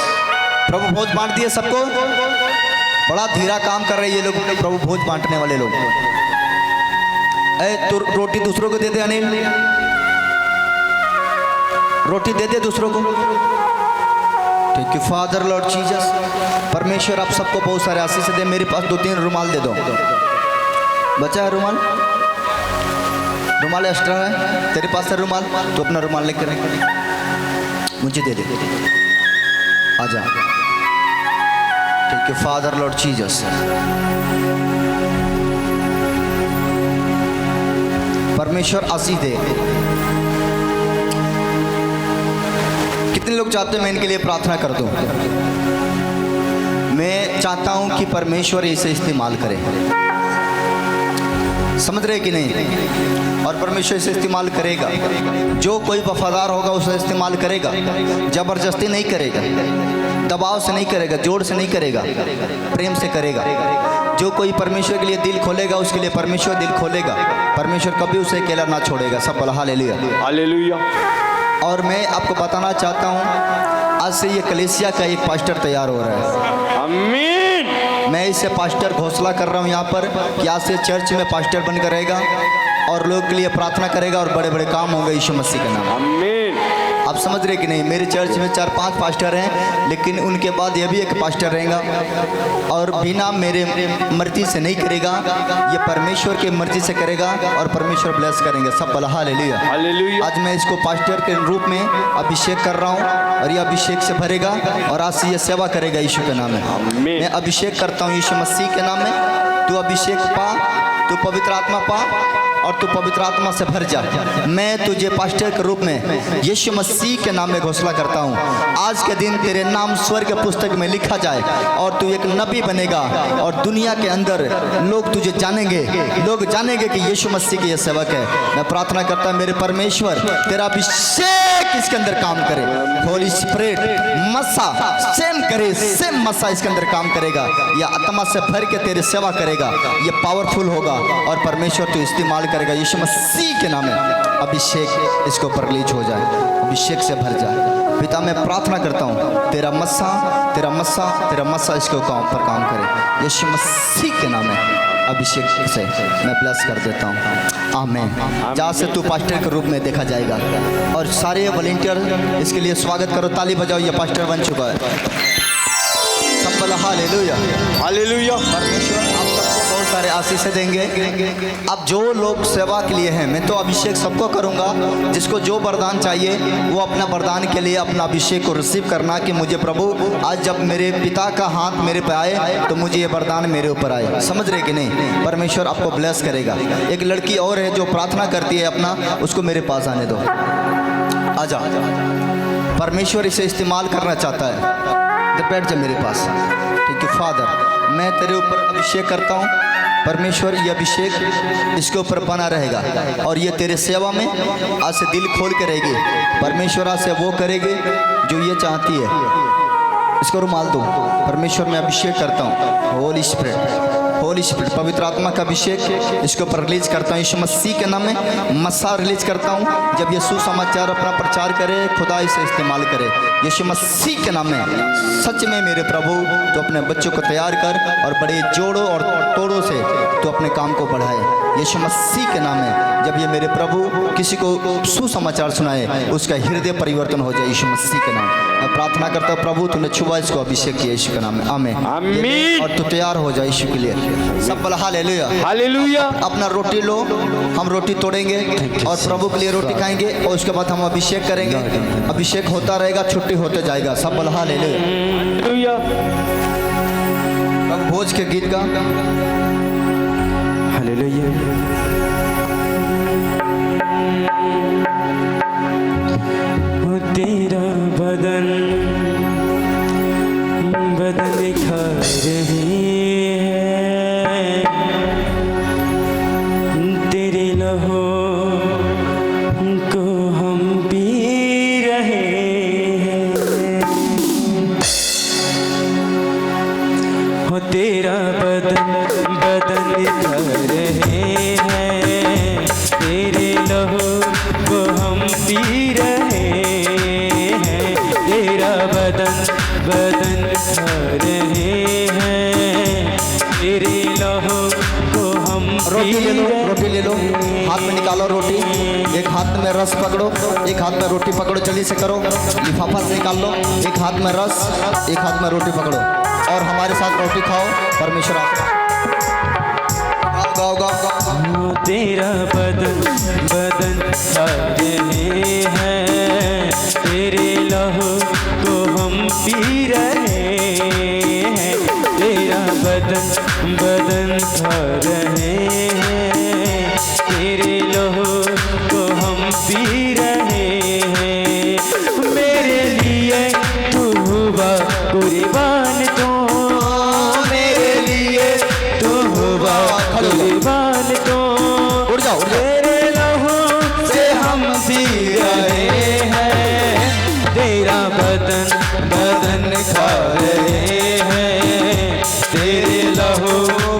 प्रभु भोज बांट दिए सबको। बड़ा धीरा काम कर रहे हैं ये लोग, प्रभु भोज बांटने वाले लोग। तो रोटी दूसरों को दे दे अनिल, रोटी दे दे दूसरों को। Thank you father Lord Jesus. परमेश्वर आप सबको बहुत सारे आशीष दे। मेरे पास 2-3 रुमाल दे दो। बचा है रुमाल? रुमाल एक्स्ट्रा है तेरे पास है रुमाल? तो अपना रुमाल लेकर मुझे दे दे। आजा। Thank you father Lord Jesus. परमेश्वर आशीष दे। कितने लोग चाहते हैं मैं इनके लिए प्रार्थना कर दूं? मैं चाहता हूं कि परमेश्वर इसे इस्तेमाल करे। समझ रहे कि नहीं? और परमेश्वर इसे इस्तेमाल करेगा। जो कोई वफादार होगा उसे इस्तेमाल करेगा। जबरदस्ती नहीं करेगा, दबाव से नहीं करेगा, जोर से नहीं करेगा, प्रेम से करेगा। जो कोई परमेश्वर के लिए दिल खोलेगा उसके लिए परमेश्वर दिल खोलेगा। परमेश्वर कभी उसे अकेला ना छोड़ेगा। सब बोला हालेलुया। हालेलुया। और मैं आपको बताना चाहता हूँ, आज से ये कलीसिया का एक पास्टर तैयार हो रहा है। आमीन। मैं इसे पास्टर घोषणा कर रहा हूँ यहाँ पर कि आज से चर्च में पास्टर बनकर रहेगा और लोगों के लिए प्रार्थना करेगा और बड़े बड़े काम होंगे यीशु मसीह के नाम। आमीन। आप समझ रहे कि नहीं? मेरे चर्च में 4-5 पास्टर हैं, लेकिन उनके बाद ये भी एक पास्टर रहेगा और बिना मेरे मर्जी से नहीं करेगा, ये परमेश्वर की मर्जी से करेगा और परमेश्वर ब्लेस करेंगे। सब बोला हालेलुया। हालेलुया। आज मैं इसको पास्टर के रूप में अभिषेक कर रहा हूँ और ये अभिषेक से भरेगा और आज से ये सेवा करेगा यीशु के नाम में। मैं अभिषेक करता हूँ यीशु मसीह के नाम में। तू अभिषेक पा, तू पवित्र आत्मा पा और तू पवित्र आत्मा से भर जा। मैं तुझे पास्टर के रूप में यीशु मसीह के नाम में घोषणा करता हूँ, आज के दिन तेरे नाम स्वर्ग पुस्तक में लिखा जाए और तू एक नबी बनेगा और दुनिया के अंदर लोग तुझे जानेंगे, लोग जानेंगे कि यीशु मसीह के ये सेवक है। मैं प्रार्थना करता हूँ मेरे परमेश्वर तेरा अभिषेक इसके अंदर काम करे। होली स्पिरिट मसा सेम करे, सेम मसा इसके अंदर काम करेगा। यह आत्मा से भर के तेरी सेवा करेगा, ये पावरफुल होगा और परमेश्वर तू इस्तेमाल करेगा। यीशु मसीह के नाम में अभिषेक इसको पर रिलीज हो जाए, अभिषेक से भर जाए। पिता मैं प्रार्थना करता हूँ तेरा मस्सा तेरा मस्सा तेरा मस्सा इसके पर काम करे। यीशु मसीह के नाम में अभिषेक से मैं ब्लेस कर देता हूँ। आमीन। जहाँ से तू पास्टर के रूप में देखा जाएगा और सारे वॉलंटियर इसके लिए स्वागत करो, ताली बजाओ। ये पास्टर बन चुका है। सब बोला हालेलुया। हालेलुया। परमेश्वर आप सबको बहुत सारे आशीष देंगे। अब जो लोग सेवा के लिए हैं, मैं तो अभिषेक सबको करूंगा। जिसको जो वरदान चाहिए वो अपना वरदान के लिए अपना अभिषेक को रिसीव करना कि मुझे प्रभु आज जब मेरे पिता का हाथ मेरे पे आए तो मुझे ये वरदान मेरे ऊपर आए। समझ रहे कि नहीं? परमेश्वर आपको ब्लेस करेगा। एक लड़की और है जो प्रार्थना करती है अपना, उसको मेरे पास आने दो। आजा, परमेश्वर इसे इस्तेमाल करना चाहता है। बैठ जा मेरे पास। ठीक है फादर, मैं तेरे ऊपर अभिषेक करता हूँ। परमेश्वर ये अभिषेक इसके ऊपर बना रहेगा और ये तेरे सेवा में आज से दिल खोल के रहेगी। परमेश्वर आज से वो करेगी जो ये चाहती है। इसको रुमाल दो। परमेश्वर मैं अभिषेक करता हूँ। होली स्पिरिट, होली स्पिरिट, पवित्र आत्मा का अभिषेक इसके ऊपर रिलीज करता हूँ। यीशु मसीह के नाम में मस्सा रिलीज करता हूँ। जब ये सुसमाचार अपना प्रचार करे, खुदा इसे इस्तेमाल करे। यीशु मसीह के नाम में सच में मेरे प्रभु तो अपने बच्चों को तैयार कर और बड़े जोड़ों और तोड़ों से तो अपने काम को बढ़ाए। यीशु मसीह के नाम में जब ये मेरे प्रभु किसी को सुसमाचार सुनाए, उसका हृदय परिवर्तन हो जाए। यीशु मसीह के नाम मैं प्रार्थना करता हूँ। प्रभु तूने छुआ इसको, अभिषेक किया यीशु के नाम में। आमीन आमीन। और तू तैयार हो जाए यीशु के लिए। सब बोला हालेलुया। हालेलुया। अपना रोटी लो, हम रोटी तोड़ेंगे और प्रभु के लिए रोटी खाएंगे और उसके बाद हम अभिषेक करेंगे। अभिषेक होता रहेगा, छुट्टी होते जाएगा। सब बोला हालेलुया। हालेलुया। अब भोज के गीत का हालेलुया। तेरा बदन बदन खा रही है, तेरे लहू को हम पी रहे हैं। हो तेरा बदन बदन खा रहे हैं, तेरे लहू को हम पी रहे हैं। तेरा बदन बदन खा रहे हैं, तेरे लहू को हम रोटी ले लो, पी रहे रोटी ले लो, हाथ में निकालो रोटी। एक हाथ में रस पकड़ो, एक हाथ में रोटी पकड़ो। जल्दी से करो, लिफाफा से निकाल लो। एक हाथ में रस, एक हाथ में रोटी पकड़ो और हमारे साथ रोटी खाओ। परमेश्वर आपको गाओ गाओ गाओ। तेरा बदन बदन खा रहे हैं, तेरे लहू को हम पी रहे हैं। तेरा बदन बदन खा रहे हैं, तेरे लहू को हम पी रहे हैं। मेरे लिए तू हुआ कुर्बान, तो मेरे लिए तू हुआ कुर्बान, तो उड़ जाओ, उड़ जाओ। तेरे लहू से हम पी रहे हैं। तेरा बदन बदन खा रहे हैं, तेरे लहू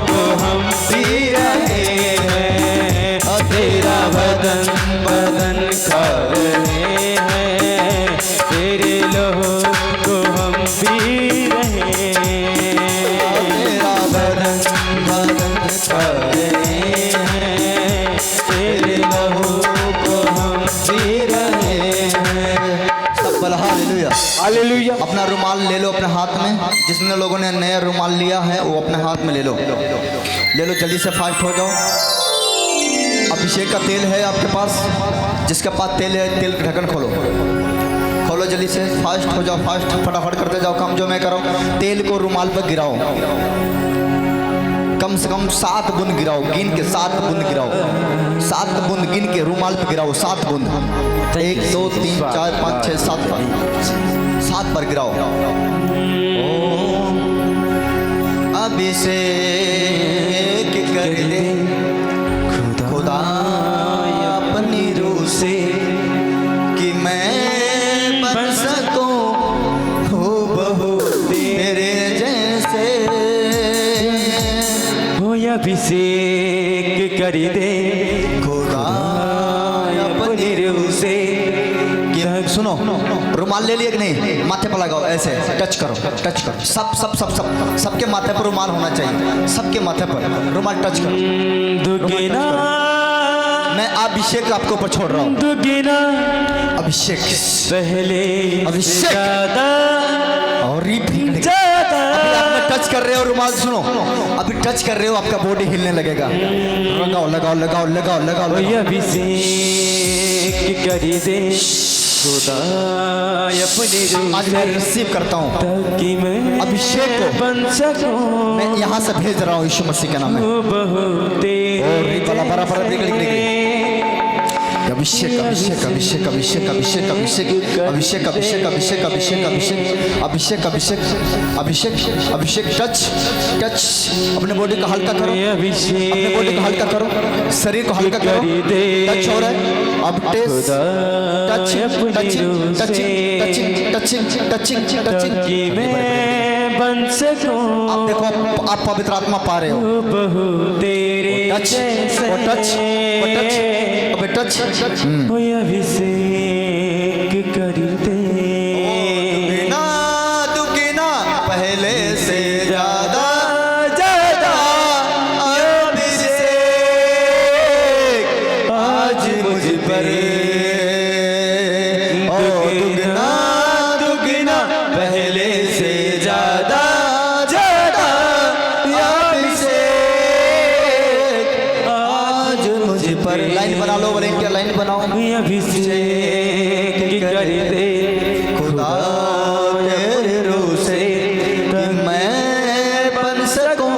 को हम पी रहे हैं। तेरा बदन बदन खा रहे हैं, तेरे लहू को हम पी रहे हैं। तेरा बदन बदन खा रहे हैं, तेरे लहू को हम पी रहे हैं। हालेलुया। अपना रुमाल ले लो अपने हाथ में, जिसने लोगों ने नया रुमाल लिया है वो अपने हाथ में ले लो, ले लो, जल्दी से फास्ट हो जाओ। अभिषेक का तेल है आपके पास, जिसके पास तेल है तेल का ढक्कन खोलो, खोलो जल्दी से, फास्ट हो जाओ, फास्ट फटाफट करते जाओ काम जो मैं करो। तेल को रुमाल पर गिराओ, कम से कम 7 बूंद गिराओ, गिन के 7 बूंद गिराओ, 7 बूंद गिन के रुमाल पे गिराओ, 7 बूंद, 1 2 3 4 5 6 7 बार गिराओ। अभिषेक कर दे खुदा अपनी रूह से, कि मैं बन सकूं हूबहू तेरे जैसे। अभिषेक कर दे खुदा अपनी रूह से। सुनो, रुमाल ले लिया कि नहीं, माथे पर लगाओ, ऐसे टच करो, टच करो, सब सब सब सब सबके माथे पर रुमाल होना चाहिए, सबके माथे पर रुमाल टच करो। दुगना मैं अभिषेक आपके ऊपर छोड़ रहा हूँ, दुगना अभिषेक, पहले अभिषेक ज्यादा और ज्यादा। टच कर रहे हो रुमाल, सुनो अभी टच कर रहे हो, आपका बॉडी हिलने लगेगा। लगाओ लगाओ लगाओ लगाओ लगाओ, अभिषेक कर दे खुदा अपनी रूह आज मैं रिसीव करता हूँ ताकि मैं अभिषेक को, बन सकूं मैं यहाँ से भेज रहा हूँ यीशु मसीह के नाम में। अभिषेक अभिषेक अभिषेक अभिषेक अभिषेक अभिषेक अभिषेक अभिषेक अभिषेक अभिषेक अभिषेक अभिषेक अभिषेक अभिषेक टच टच, अपने बॉडी को हल्का करो, अपने बॉडी को हल्का करो, शरीर को हल्का करो, टच हो रहा है अब, test touch touching touching touching touching touching touching. बन सकूं आप देखो आप पवित्र आत्मा पा रहे हो, तेरे टच वो टच वो टच, अबे टच अभिषेक कर दे दुगना दुगना पहले से ज्यादा ज्यादा अभिषेक आज मुझ पर। ओ दुगना दुगना पहले से ज्यादा ज्यादा अभिषेक आज मुझ पर। लाइन बना लो, वॉलंटियर लाइन बनाओ। अभिषेक कर दे खुदा तेरे रूह से, कि मैं बन सकूं।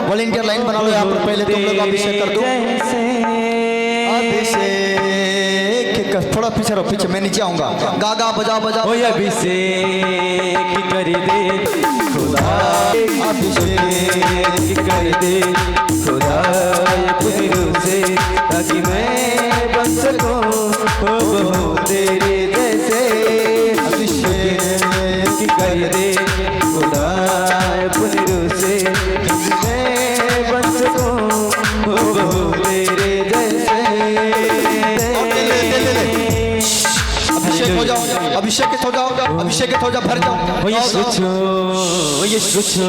वॉलंटियर लाइन बना लो यहाँ पर, पहले तुम लोग अभिषेक कर दो। अभिषेक थोड़ा पीछे रहो, पीछे मैं नीचे आऊंगा, गा गा बजाओ बजाओ। अभिषेक कर दे खुदा अभिषेक कर दे खुदा अपनी रूह से, ताकि मैं बन सकूं तेरे जैसे। अभिषेक कर दे खुदा अपनी रूह से, ताकि मैं बन सकूं तेरे जैसे। अभिषेक हो जाओ, अभिषेक हो जाओ, अभिषेक हो जाओ, भर जाओ। अभिषेक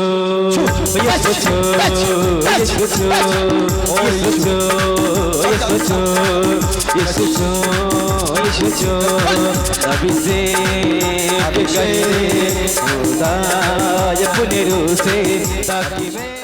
खुदा अपनी रूह से, ताकि मैं